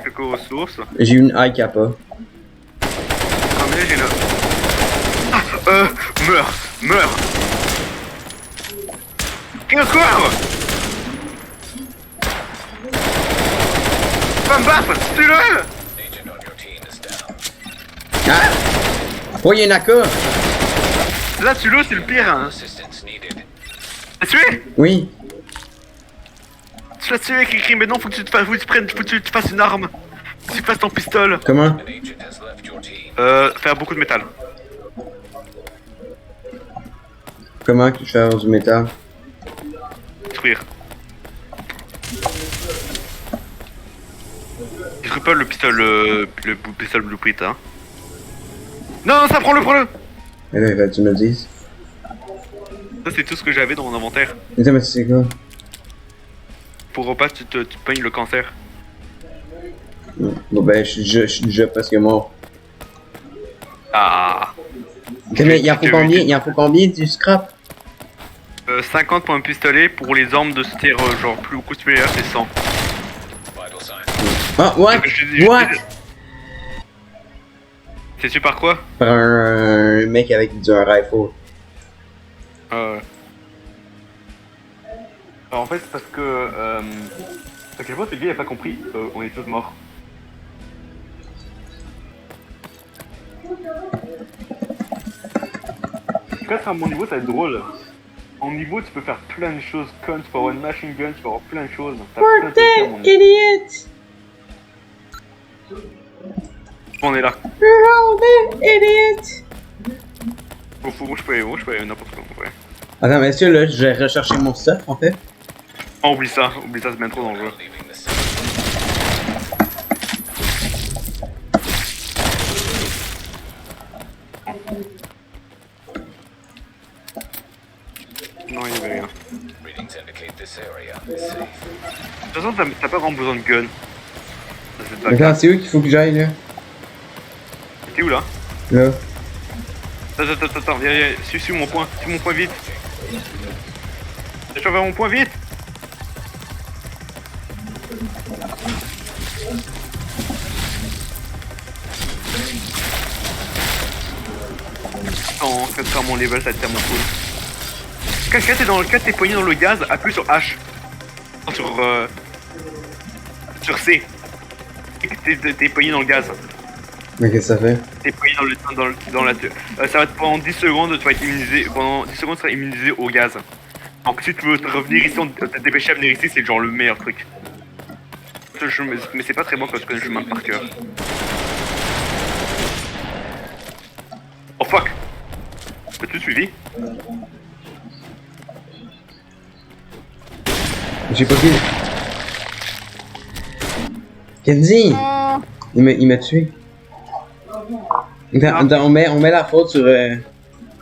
Quelques ressources. J'ai une high kappa. Ah, mais j'ai le... Meurs! Qui encore? Va me battre! Tue-le! Agent on your team is down. Ah! Oh, il y a une AK! Là, tue-le, c'est le pire, hein! Assistance needed. T'as tué? Oui. Tu l'as tué avec écrit, mais non, faut que tu te fasses, faut que tu te fasses une arme. Faut que tu fasses ton pistolet. Comment? An agent has left your team. Faire beaucoup de métal. Comment que je fais du métal? Détruire. Détruis pas le pistolet, le pistolet blueprint, hein. Non, ça, prends-le! Mais là, il va que tu me le dises. Ça, c'est tout ce que j'avais dans mon inventaire. Attends, mais c'est quoi? Pour repas, tu peignes le cancer. Bon, ben, je suis déjà presque mort. Ah. Ok, mais il en faut combien? Il en faut combien du scrap? 50 pour un pistolet, pour les armes de ce tir, genre plus beaucoup supérieur, c'est 100. Vital signs. Ah, what? Je- What? C'est tu par quoi? Par un mec avec un rifle. Alors, en fait, c'est parce que. À quel point ce gars il a pas compris, on est tous morts. Quand à mon niveau, ça va être drôle. Au niveau, tu peux faire plein de choses. Con, tu peux avoir une machine gun, tu peux avoir plein de choses. T'as plein de Birthday, trucs à mon niveau. idiot! On est là. Birthday, idiot! Moi, je peux aller n'importe quoi. Ouais. Attends, mais est-ce que là, j'ai recherché mon stuff en fait? Oh, oublie ça, c'est bien trop dangereux. Leaving the city. Non, il y avait rien. Readings indicate this area is safe. De toute façon, t'as pas vraiment besoin de gun. C'est de la Attends, c'est où qu'il faut que j'aille là? T'es où là? Là. Attends, viens, suis mon point vite. Je vais vers mon point vite. Oh, quand mon level, ça va être tellement cool. Quand t'es poigné dans le gaz, appuie sur H. Sur C. T'es poigné dans le gaz. Mais qu'est-ce que ça fait? T'es pris dans la... ça va être pendant 10 secondes, tu vas être immunisé. Pendant 10 secondes, tu seras immunisé au gaz. Donc si tu veux te revenir ici, te dépêcher à venir ici, c'est genre le meilleur truc. Mais c'est pas très bon quand tu connais le chemin par cœur. Oh fuck! As-tu suivi? J'ai pas vu. Kenzie! Il m'a tué. Attends, on met la faute sur...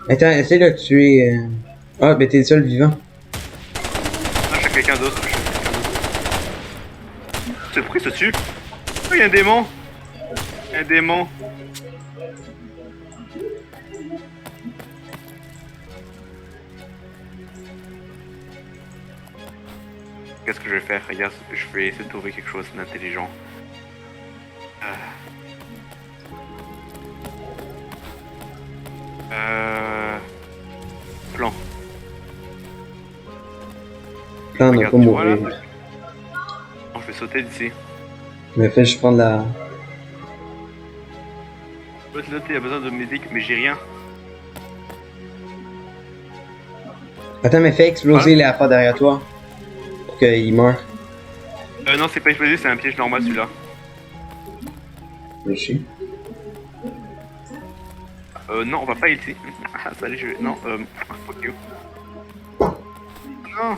Attends, essaye de le tuer. Ah, ben t'es le seul vivant. Ah, je suis quelqu'un d'autre. C'est pourquoi il se tue? Oh, il y a un démon! Un démon! Qu'est-ce que je vais faire? Regarde, je vais essayer de trouver quelque chose d'intelligent. Plan. Plan de Regarde, pas tu vois, là? mourir. Non, je vais sauter d'ici. Mais fais juste prendre la... Là, il y a besoin de médic, mais j'ai rien. Attends, mais fais exploser les affaires derrière toi. Pour qu'il meure. Non, c'est pas explosé, c'est un piège normal celui-là. Je sais. Non, on va pas ici. Ah, salut, je vais. Non, fuck you. Non!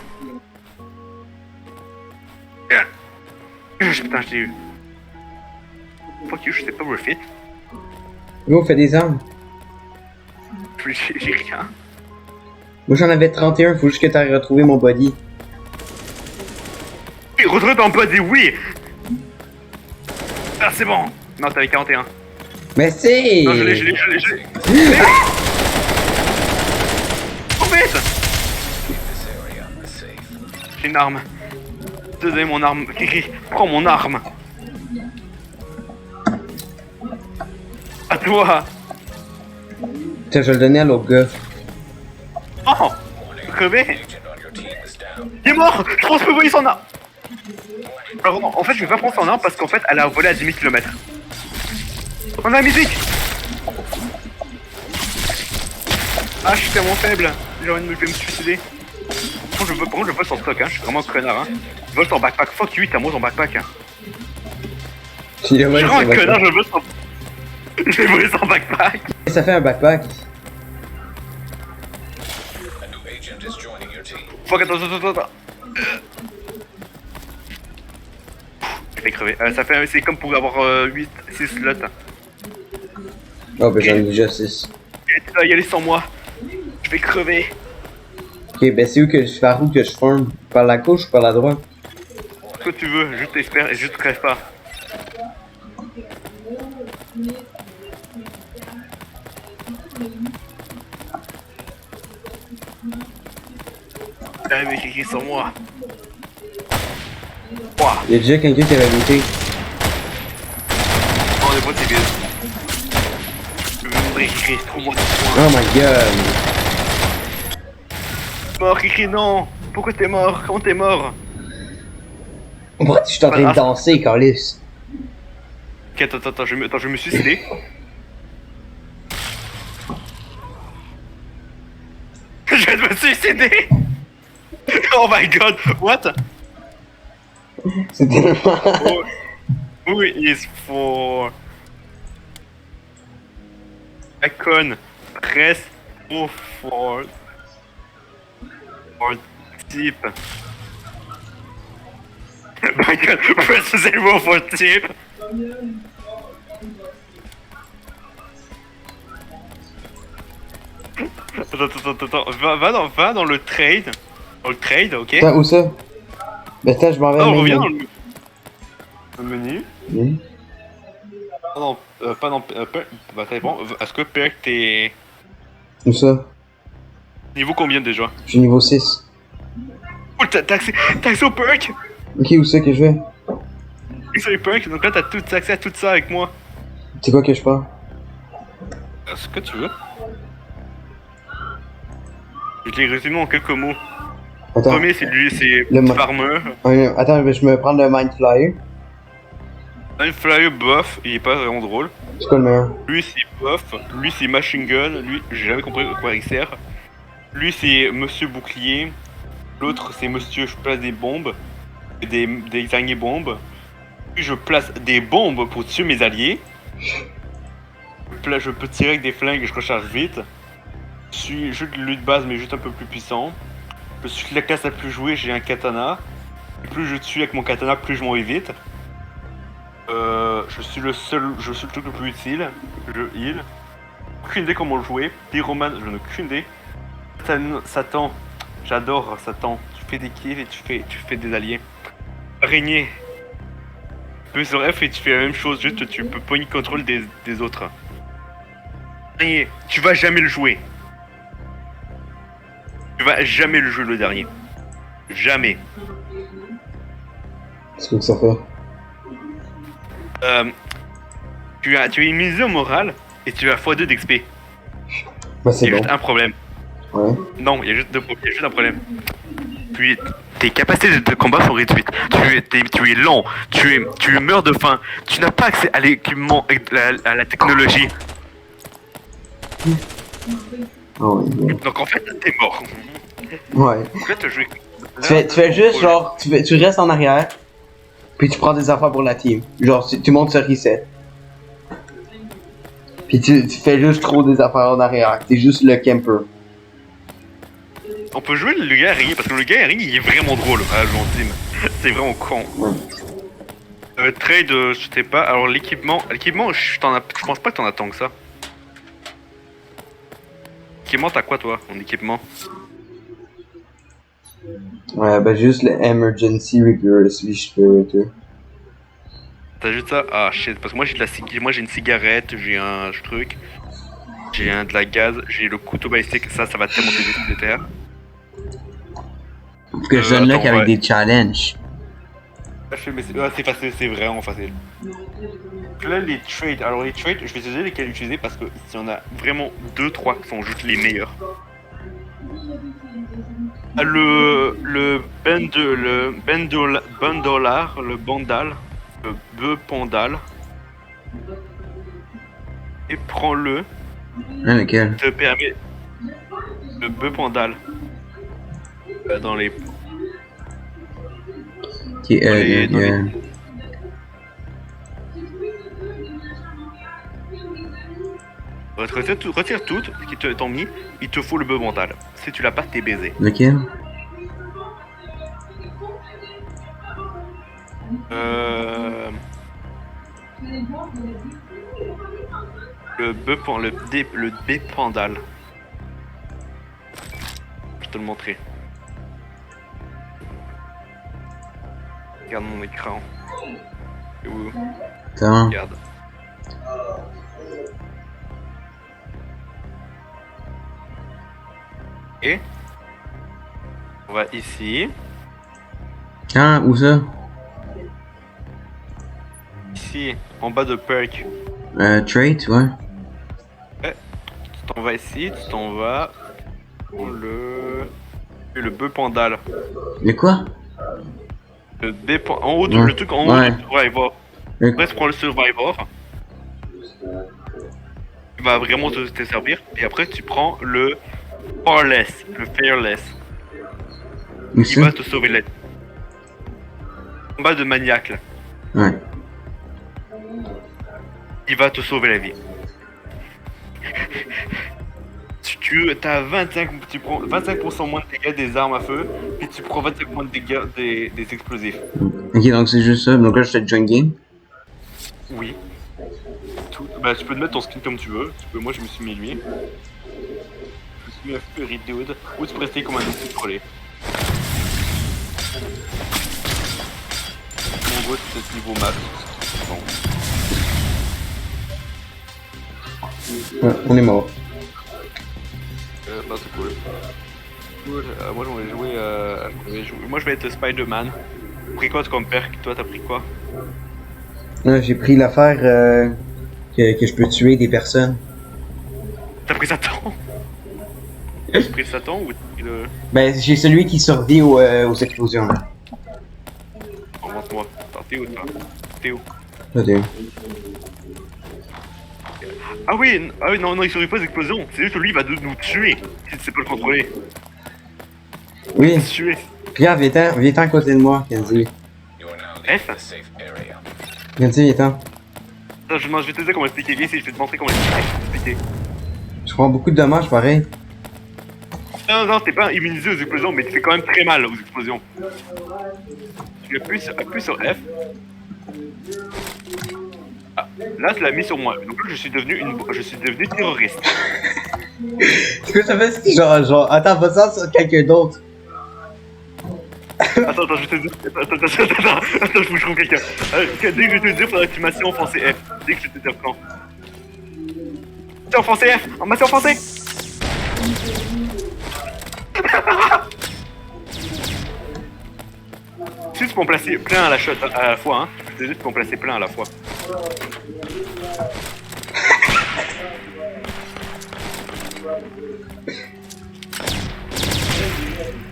Putain, je t'ai eu. Fuck you, je sais pas où je fit. Go, fais des armes. J'ai rien. Moi j'en avais 31, faut juste que t'ailles retrouver mon body. Oui, retrouve ton body, oui! Ah, c'est bon! Non, t'avais 41. Mais c'est... Non, je l'ai. Oh, vite! This area is safe. J'ai une arme. Donnez mon arme. Kiki, prends mon arme. À toi. Tiens, je vais le donner à l'autre gars. Oh! Crevé! Agent on your team is down. Il est mort! Je pense que je peux voler son arme! Alors non, en fait je vais pas prendre son arme parce qu'en fait elle a volé à 10 000 km. On a la musique! Ah, je suis tellement faible. J'ai envie de me suicider. Par contre, je vole son stock, hein. Je suis vraiment un connard, hein. Je vole son backpack. Fuck you, t'as moi son backpack, hein. Il a Je volé suis son vraiment un connard, backpack. je vole son... J'ai volé son backpack. Ça fait un backpack. A new agent is joining your team. Fuck, attends. Je vais crever. C'est comme pour avoir 6 slots. Oh, ben j'en ai déjà 6. Y aller sans moi. Je vais crever. Ok, ben c'est où que je fais la route que je forme? Par la gauche ou par la droite? Ce que tu veux, juste espère et juste crève pas. Ah mais qui sans moi. Ouah, Il y a déjà quelqu'un qui avait looté. on est pas c'est vide. Je veux mourir, Kiki, trouve-moi des points. Oh my god. Mort, Kiki, non. Pourquoi t'es mort? Comment t'es mort? Pourquoi tu suis en train de danser, Carlis? Ok, attends, je vais me suicider. Je vais me suicider. Oh my god, what? C'est tellement... Who is for... Icon, press O for tip. My god, press 0 for tip. Attends, va dans le trade. Dans le trade, ok? Attends, où ça? Ben attends, je m'en vais. Ah, on au revient menu. dans le menu. Oui. Ah non, pas dans... bah ça dépend. Est-ce que Perk t'es... Où ça? Niveau combien déjà? Je suis niveau 6. Oh, t'as accès au Perk? Ok, où c'est que je vais? Accès au Perk, donc là t'as accès à tout ça avec moi. C'est quoi que je parle? Ce que tu veux. Je l'ai résumé en quelques mots. Le Attends. premier c'est lui, c'est Le Farmer. Attends, je me prends le Mind Flyer. Un flyer buff, il est pas vraiment drôle. C'est quoi le meilleur? Lui c'est buff, lui c'est machine gun, lui j'ai jamais compris à quoi il sert. Lui c'est monsieur bouclier, l'autre c'est monsieur je place des bombes, des araignées bombes. Puis je place des bombes pour tuer mes alliés. Je peux tirer avec des flingues et je recharge vite. Je suis juste le de base mais juste un peu plus puissant. Je suis la classe la plus jouée, j'ai un katana. Et plus je tue avec mon katana, plus je m'en vais vite. Je suis le truc le plus utile. Je heal. Aucune idée comment le jouer. Pyroman, je n'ai aucune idée. Satan, j'adore Satan. Tu fais des kills et tu fais des alliés. Araignée. Tu peux sur F et tu fais la même chose, juste tu peux point contrôle des autres. Araignée, tu vas jamais le jouer. Tu vas jamais le jouer le dernier. Jamais. Qu'est-ce que ça fait? Tu as une mise au moral et tu as x2 d'XP. Bah c'est Il y a bon. juste un problème. Ouais. Non, il y a juste un problème. Puis tes capacités de combat sont réduites. Tu es lent, tu meurs de faim, tu n'as pas accès à l'équipement, à la technologie. Oh my god. Donc en fait, t'es mort. Ouais. En fait, je vais... Tu fais juste genre, tu restes en arrière, puis tu prends des affaires pour la team. Genre, tu montes sur reset. Puis tu fais juste trop des affaires en arrière. T'es juste le camper. On peut jouer le gars araignée parce que le gars araignée il est vraiment drôle à jouer en team. C'est vraiment con. Trade, je sais pas. Alors l'équipement, je pense pas que t'en as tant que ça. Équipement, t'as quoi toi en équipement? Ouais, bah juste le Emergency Rigorously Spirit. T'as juste ça? Ah shit, parce que moi j'ai une cigarette, j'ai un truc, j'ai de la gaz, j'ai le couteau balistique, ça va tellement t'aider sur les terres. Parce que je donne là attends, qu'avec ouais. des challenges. Mais c'est facile, c'est vraiment facile. Là les trades, alors les trades, je vais te dire lesquels utiliser parce que il y en a vraiment 2-3 qui sont juste les meilleurs. Le bandolar, le bandal, le bœuf pandal. Et prends-le, Ah, lequel? te permet le bœuf pandal. Dans les... Qui est, dans les- Retire tout ce qui t'ont mis, il te faut le bœuf mental. Si tu l'as pas, t'es baisé. Lequel? Le bœuf le dépendal. Je vais te le montrer. Regarde mon écran. Et où? Attends. Regarde. Et on va ici. Ah, où ça? Ici, en bas de perk. Trait, ouais. Tu t'en vas ici, tu t'en vas pour le bœuf pandal. Mais quoi? En haut, Ouais. le truc en haut Ouais. du Survivor. Le- Après, tu prends le Survivor. Il va vraiment te servir. Et après, tu prends le Fearless, le Fearless. Où Il ça? va te sauver la vie. Combat de maniaque là. Ouais. Il va te sauver la vie. Tu as 25, tu prends 25% moins de dégâts des armes à feu, et tu prends 25% moins de dégâts des explosifs. Ok, donc c'est juste ça. Donc là, je te join game. Oui. Bah, tu peux te mettre ton skin comme tu veux. Moi, je me suis mis lui. Je me suis mis à Fury Dude. Ou tu peux rester comme un outil trollé. En gros, c'est ce niveau max. Bon. Ouais, on est mort. Bah, c'est cool. Cool. Moi, moi, je vais être Spider-Man. T'as pris quoi comme perk? Toi, t'as pris quoi? Là, j'ai pris l'affaire que je peux tuer des personnes. T'as pris Satan? T'as pris Satan ou t'as pris le... Ben, j'ai celui qui survit aux explosions. Là. Remonte-moi. Attends, t'es où, toi? T'es où? Ok. Ah oui, non, il survit pas aux explosions. C'est juste que lui, il va nous tuer si tu sais pas le contrôler. Oui. Tuer. Regarde, viens-t'en à côté de moi, Kenzie. You are now F. leaving the safe area. Kenzie, viens-t'en. Attends, je vais te dire comment expliquer. Viens ici, je vais te montrer comment expliquer. Je prends beaucoup de dommages, pareil. Non, t'es pas immunisé aux explosions, mais tu fais quand même très mal aux explosions. Tu appuies sur F. Ah, là, tu l'as mis sur moi. Donc là, je suis devenu terroriste. Est-ce que ça fait si genre, attends, pas ça sur quelqu'un d'autre? Attends, je vais te dire. Attends, je faut que je trouve quelqu'un. Dès que je vais te dire, faudrait que tu m'assieds enfoncé F. Dès que je te dire quand. T'es enfoncé F. On m'a enfoncé. Si tu peux en placer plein à la shot à la fois, hein. Je te dis, tu peux en placer plein à la fois.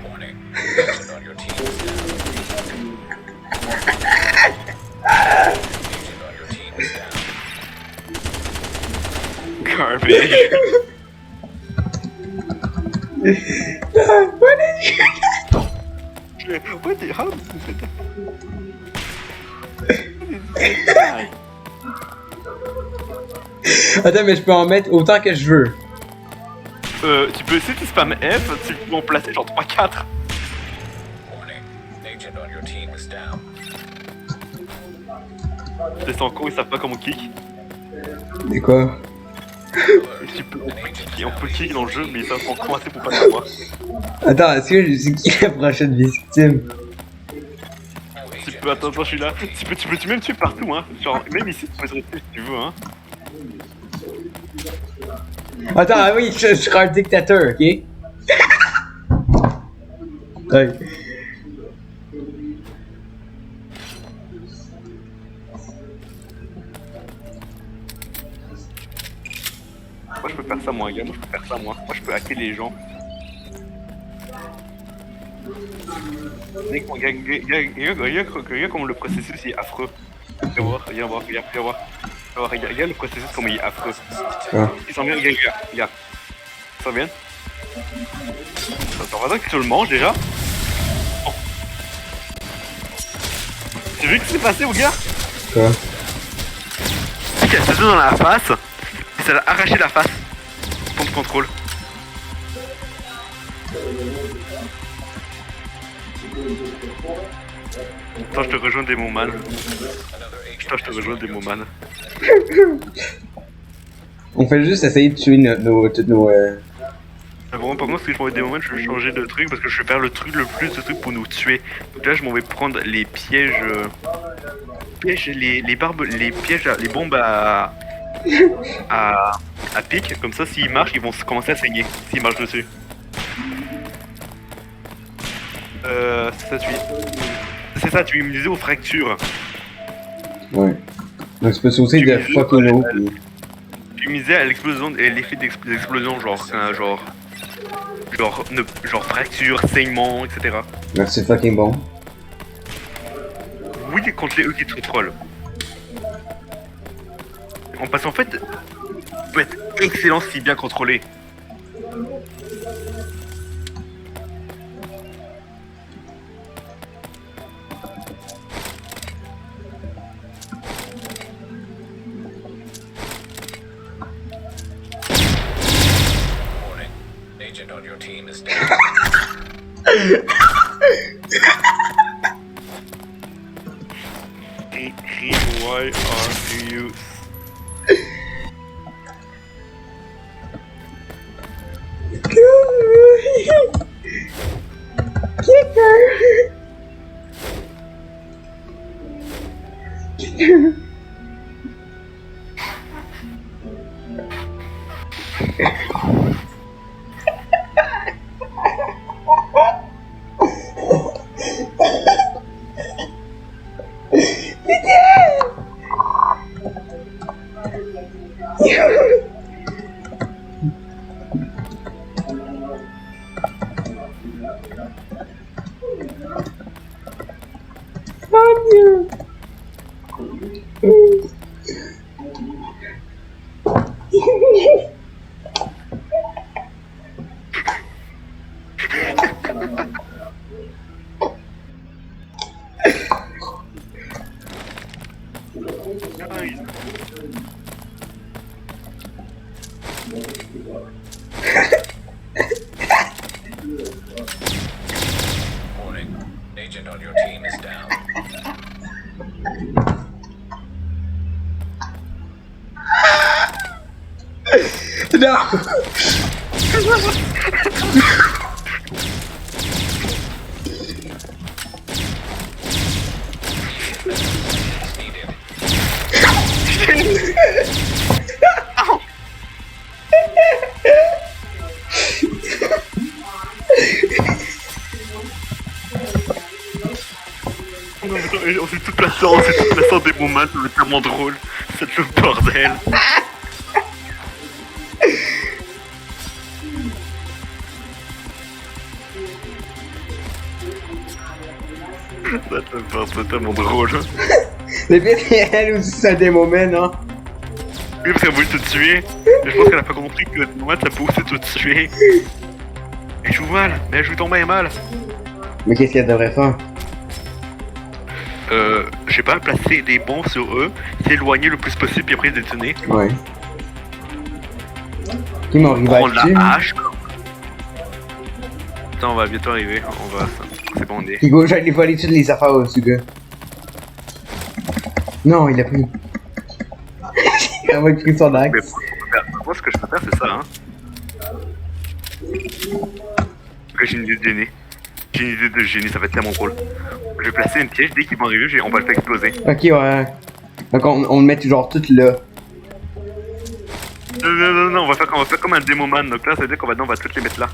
Warning. Agent on your team is down. Agent on your team is down. Garbage. What the how did you do that? Attends, mais je peux en mettre autant que je veux. Tu peux, si tu spam F, tu peux en placer genre 3-4. Warning. Agent on your team is down. Les sans con, ils savent pas comment kick. C'est quoi? Tu peux, on peut kick dans le jeu, mais ils savent pas comment c'est pour pas savoir. Attends, est-ce que je sais qui est la prochaine victime? Tu peux, attends, je suis là. Tu peux même tuer partout, hein. Genre, même ici, tu peux se rester si tu veux, hein. Attends, ah oui, je serai un dictateur, ok? Ouais. Moi, je peux faire ça, moi, gars. Moi, je peux faire ça, moi. Moi, je peux hacker les gens. Regarde comment le processus est affreux. Viens voir. Regarde le processus comment il est affreux. Ah. Il s'en vient, regarde. Ça vient. Ça va dire que tu le manges déjà. Oh. Tu vu ce qui s'est passé, mon gars? Quoi? Il a sauté dans la face. Et ça l'a arraché la face. Pompe contrôle. Attends, je te rejoins des man. Putain, je te rejoins des man. On fait juste essayer de tuer toutes nos Bon, par contre, si je m'en vais des moments, je vais changer de truc parce que je vais faire le plus de trucs pour nous tuer. Donc là, je m'en vais prendre les pièges. Les pièges, les bombes à pic. Comme ça, s'ils marchent, ils vont commencer à saigner. S'ils marchent dessus. C'est ça, tu es immunisé aux fractures. Ouais. Donc tu peux sauter de fucking haut. Tu es immunisé à l'explosion et l'effet d'explosion, genre fracture, saignement, etc. Donc c'est fucking bon. Oui, contre les eux qui te trollent. Parce qu'en fait, peut être excellent si bien contrôlé. agent on your team is down. Why are you... Warning. Agent on your team is down. Non! Needed. On fait toute la sorte, on fait toute la sorte des moments, c'est tellement drôle. C'est le bordel. C'est tellement drôle. Le pire, c'est elle aussi, ça a des moments, non? Oui, parce qu'elle voulait te tuer. Mais je pense qu'elle a pas compris que le moment, ça peut aussi te tuer. Elle joue mal, mais elle joue ton bien mal. Mais qu'est-ce qu'elle devrait faire? Je sais pas, placer des bombes sur eux, s'éloigner le plus possible, puis après les détourner. Ouais. Qui m'ont arrivé Prendre dessus? la hache. Attends, on va bientôt arriver. On va. C'est bon, on est. Hugo, j'allais voler toutes les affaires au-dessus, gars. Non, il a pris. Il a pris son Mais axe. moi, ce que je peux faire, c'est ça, hein. Que j'ai une idée de génie. J'ai une idée de génie, ça va être tellement drôle. Je vais placer une piège, dès qu'ils vont arriver, on va le faire exploser. Ok, ouais. Donc on le met genre tout là. Non, on va faire comme un démoman. Donc là, ça veut dire qu'on va toutes les mettre là.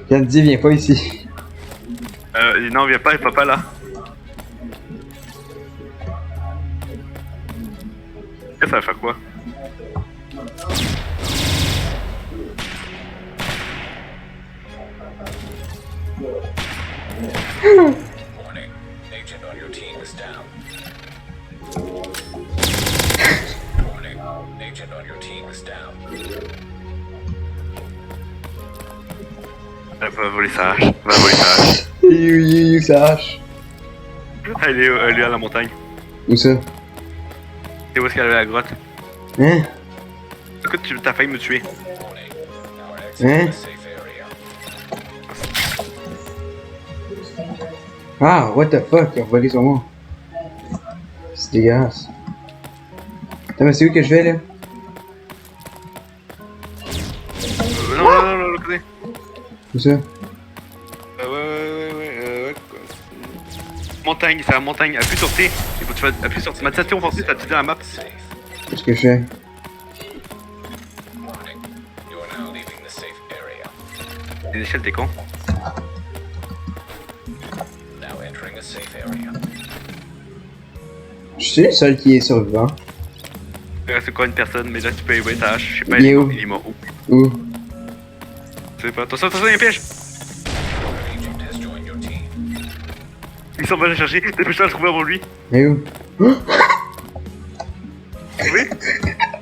Candy, viens pas ici. Non, viens pas, il va pas là. Et ça va faire quoi? Warning. Agent on your team is down. Warning. Agent on your team is down. Elle va voler sa hache. Elle va voler sa hache. You, ça hache. Elle est à la montagne. Où ça? C'est où est-ce qu'elle est à la grotte? Hein? Écoute, t'as failli me tuer. Warning. Our exit Hein? is a safe area. Ah, what the fuck, il a volé sur moi. C'est dégueulasse. Attends, mais c'est où que je vais là? Non, l'autre côté. Où ça? Ouais. Montagne, c'est la montagne. Appuie sur T. Il faut que tu fasses appuie sur T. Mathieu, on force, ça te dit dans la map. Safe. Qu'est-ce que je fais? Warning. You are now leaving the safe area. Les échelles, t'es con. Now entering a safe area. Je suis le seul qui est survivant. Il reste encore une personne, mais là tu peux élever ta hache. Je sais pas, Il est où? il est mort où? Où? Je sais pas. Attention, il y a un piège! Agent has joined your team. Il s'en va la chercher. Dépêche-toi à le trouver avant lui. Et où? Oui?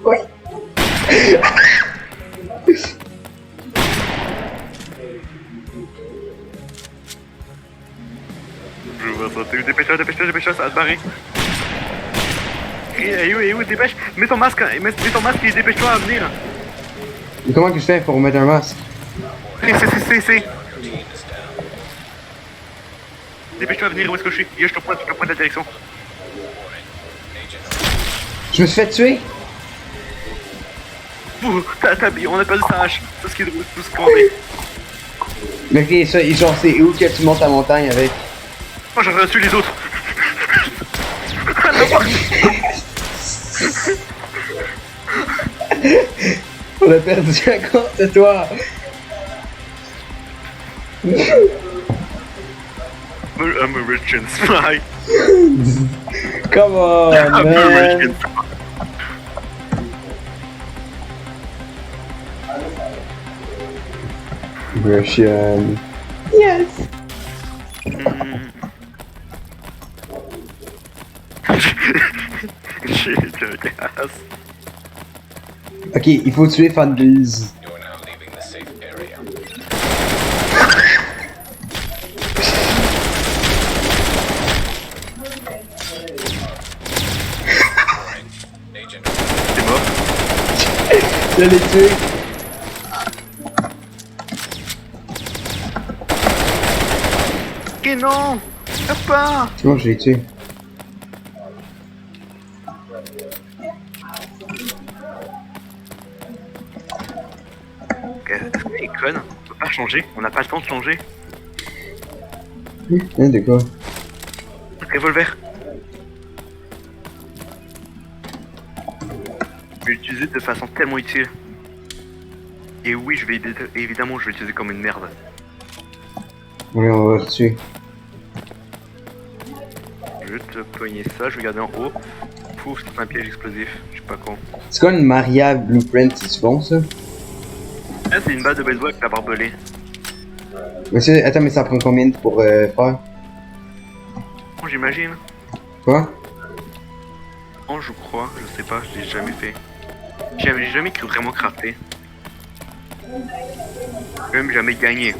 Ouais. Je vois ça. Dépêche-toi, ça va te barrer. où, dépêche. Mets ton masque et dépêche-toi à venir. Mais comment que je fais pour mettre un masque? C'est. Dépêche-toi à venir, où est-ce que je suis? Je te pointe la direction. Je me suis fait tuer? Ouh, on a perdu sa hache. C'est ce qui est drôle, tout ce qu'on est. Mais ok, ça, genre, c'est où que tu montes la montagne avec? Moi j'aurais tué les autres. On a perdu à cause de toi! I'm a rich and spy. Come on, I'm a rich man! and spy. Russian. Yes! J'ai casse. Ok, il faut tuer Fanbase. You are now leaving the safe area. Agent. T'es mort. Je l'ai tué. Ok non. Pas. C'est bon, je l'ai tué. Est-ce qu'il est conne? On peut pas changer. On n'a pas le temps de changer. Hein, de quoi? Revolver. Je vais l'utiliser de façon tellement utile. Et oui, évidemment, je vais l'utiliser comme une merde. Oui, on va le tuer. Je vais te pogner ça, je vais garder en haut. Pouf, c'est un piège explosif. Je sais pas quand. C'est quoi une Maria Blueprint, c'est bon ça? Ah, c'est une balle de baseball avec la barbelée. Mais c'est... Attends, mais ça prend combien pour faire? Bon, j'imagine. Quoi? Oh, je crois, je sais pas, je l'ai jamais fait. J'ai jamais cru vraiment crafter. J'ai même jamais gagné.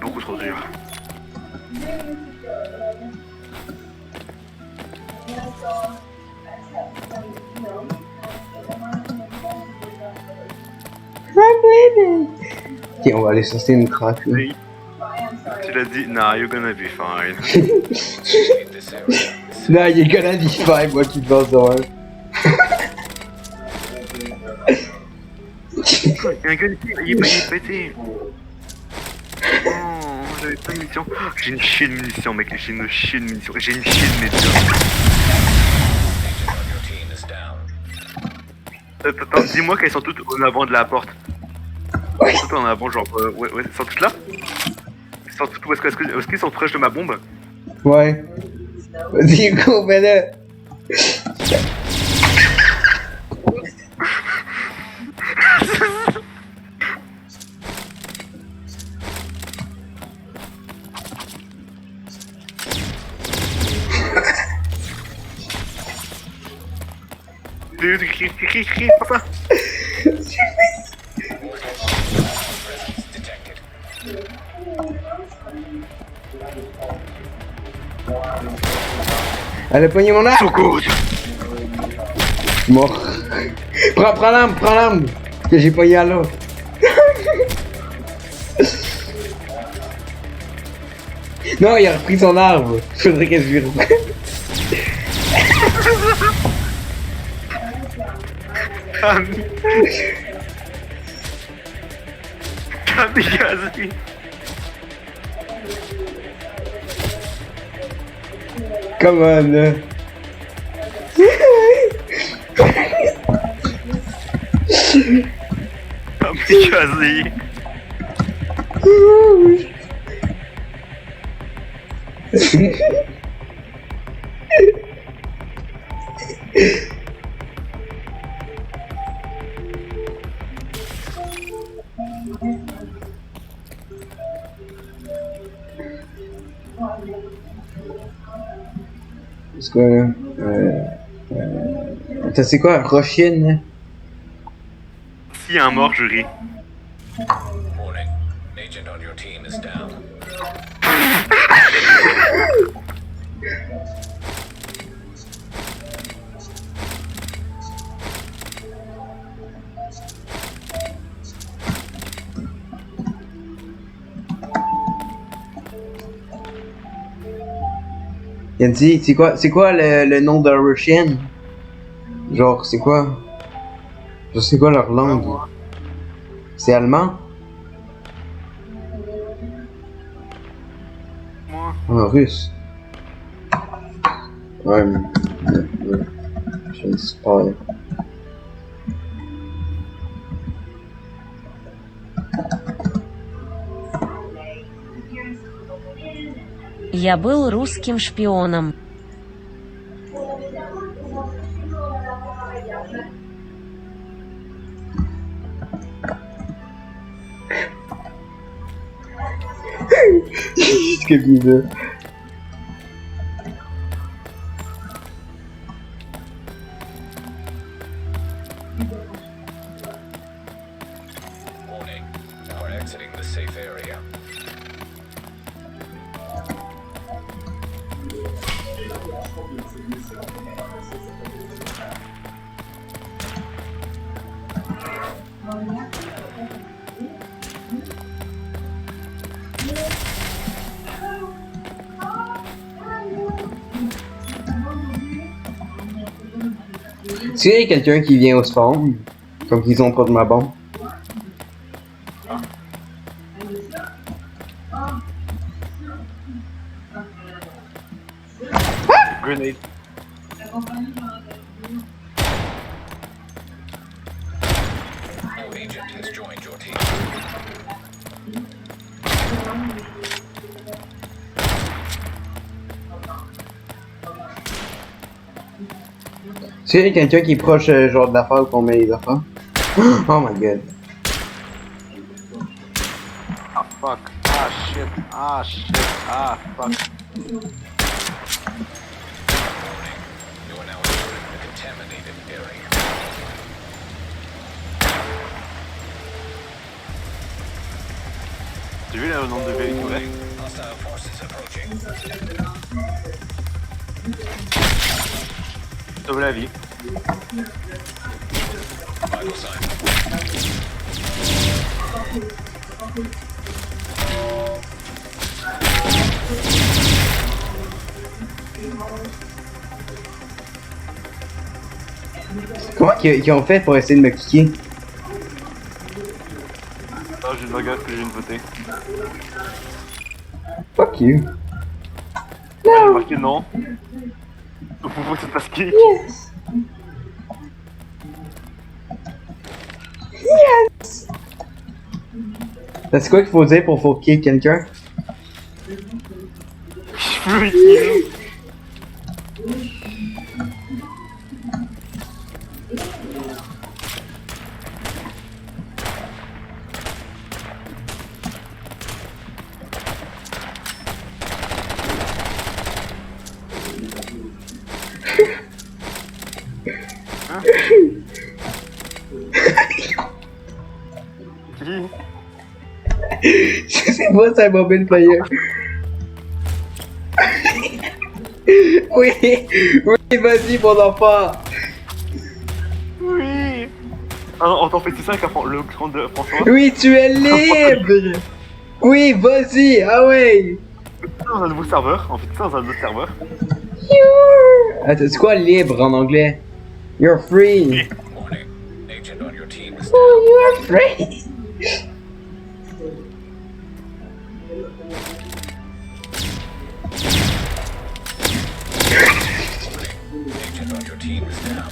Beaucoup trop dur. Ok, on va aller chercher une craque là. Oui. Tu l'as dit, nah, you're gonna be fine. Leave this area. Là, il est gonna be fine, moi qui pense dans Il y a un gars ici, il est pété. Oh, j'avais pas de munitions. J'ai une chier de munitions, mec, j'ai une chier de munitions. J'ai une chier de munitions. Agent on your team is down. Attends, dis-moi qu'elles sont toutes en avant de la porte. Elles sont toutes en avant, genre, ouais, elles sont toutes là. Elles sont toutes, est-ce qu'ils sont proches de ma bombe? Ouais. Vas-y, go, mets-le. Crie, pas ça. Detected. Elle a pogné mon arme. So good. Je suis mort. Prends l'arme. Que j'ai pogné à l'autre. Non, il a repris son arme. Faudrait qu'elle se vire. Kamikaze. Come on, là. Kamikaze. C'est quoi, là? Attends, c'est quoi? Rochine, là? S'il y a un mort, je ris. Warning. Agent on your team is down. Kenzie, c'est quoi le nom de leur chienne? Genre, c'est quoi? Je sais quoi leur langue? C'est allemand? Moi. Ah, russe. Ouais, je ne sais pas. Я был русским шпионом. Scooby-Doo. Warning. Now we're exiting the safe area. Tu sais, quelqu'un qui vient au spawn, comme qu'ils ont pas de ma bombe. Grenade. New agent has joined your team. Tu sais, quelqu'un qui est proche genre de l'affaire où on met les affaires. Oh my god. Ah fuck. Ah shit. Ah shit. Ah fuck. You are now entering the contaminated area. T'as vu le nombre de véhicules ouverts? Hostile forces approaching. Sauve la vie. Vital sign. Comment qu'ils ont fait pour essayer de me kicker? Ah, j'ai une regarde que je viens de voter. Fuck you. J'ai marqué non. Faut que tu te fasses kick. C'est quoi qu'il faut dire pour faut kick quelqu'un? Free kill. Je sais pas, c'est un mobile player. Oui, oui, vas-y, mon enfant. Oui. Ah non, on t'en fait 5 à le grand de François. Oui, tu es libre. Oui, vas-y, ah ouais. Dans un nouveau serveur, on fait ça dans un autre serveur. Attends, c'est quoi libre en anglais? You're free. Warning. Agent on your team is down. Oh, you're free. Agent on your team is down.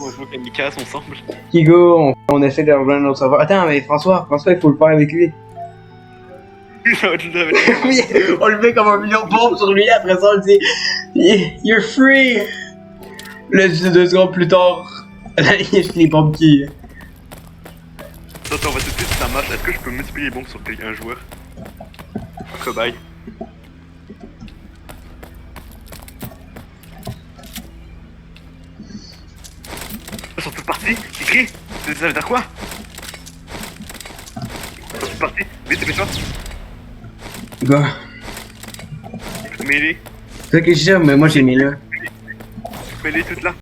On joue Kamikaze ensemble. Kigo, on essaie de rejoindre notre serveur. Attends, mais François, il faut le faire avec lui. Oui, on le met comme un million de bombes sur lui, après ça on le dit You're free! Là, 2 secondes plus tard, là, il y a les bombes qui. Attends, on va tester si ça marche. Est-ce que je peux multiplier les bombes sur un joueur? Cobaye. Ils sont tous partis. Ils crient. Ça veut dire quoi? Ils sont tous partis. Vite, dépêche-toi. Gars. Mets-les. C'est ça que je dis, mais moi j'ai mis là. Mets-les toutes là.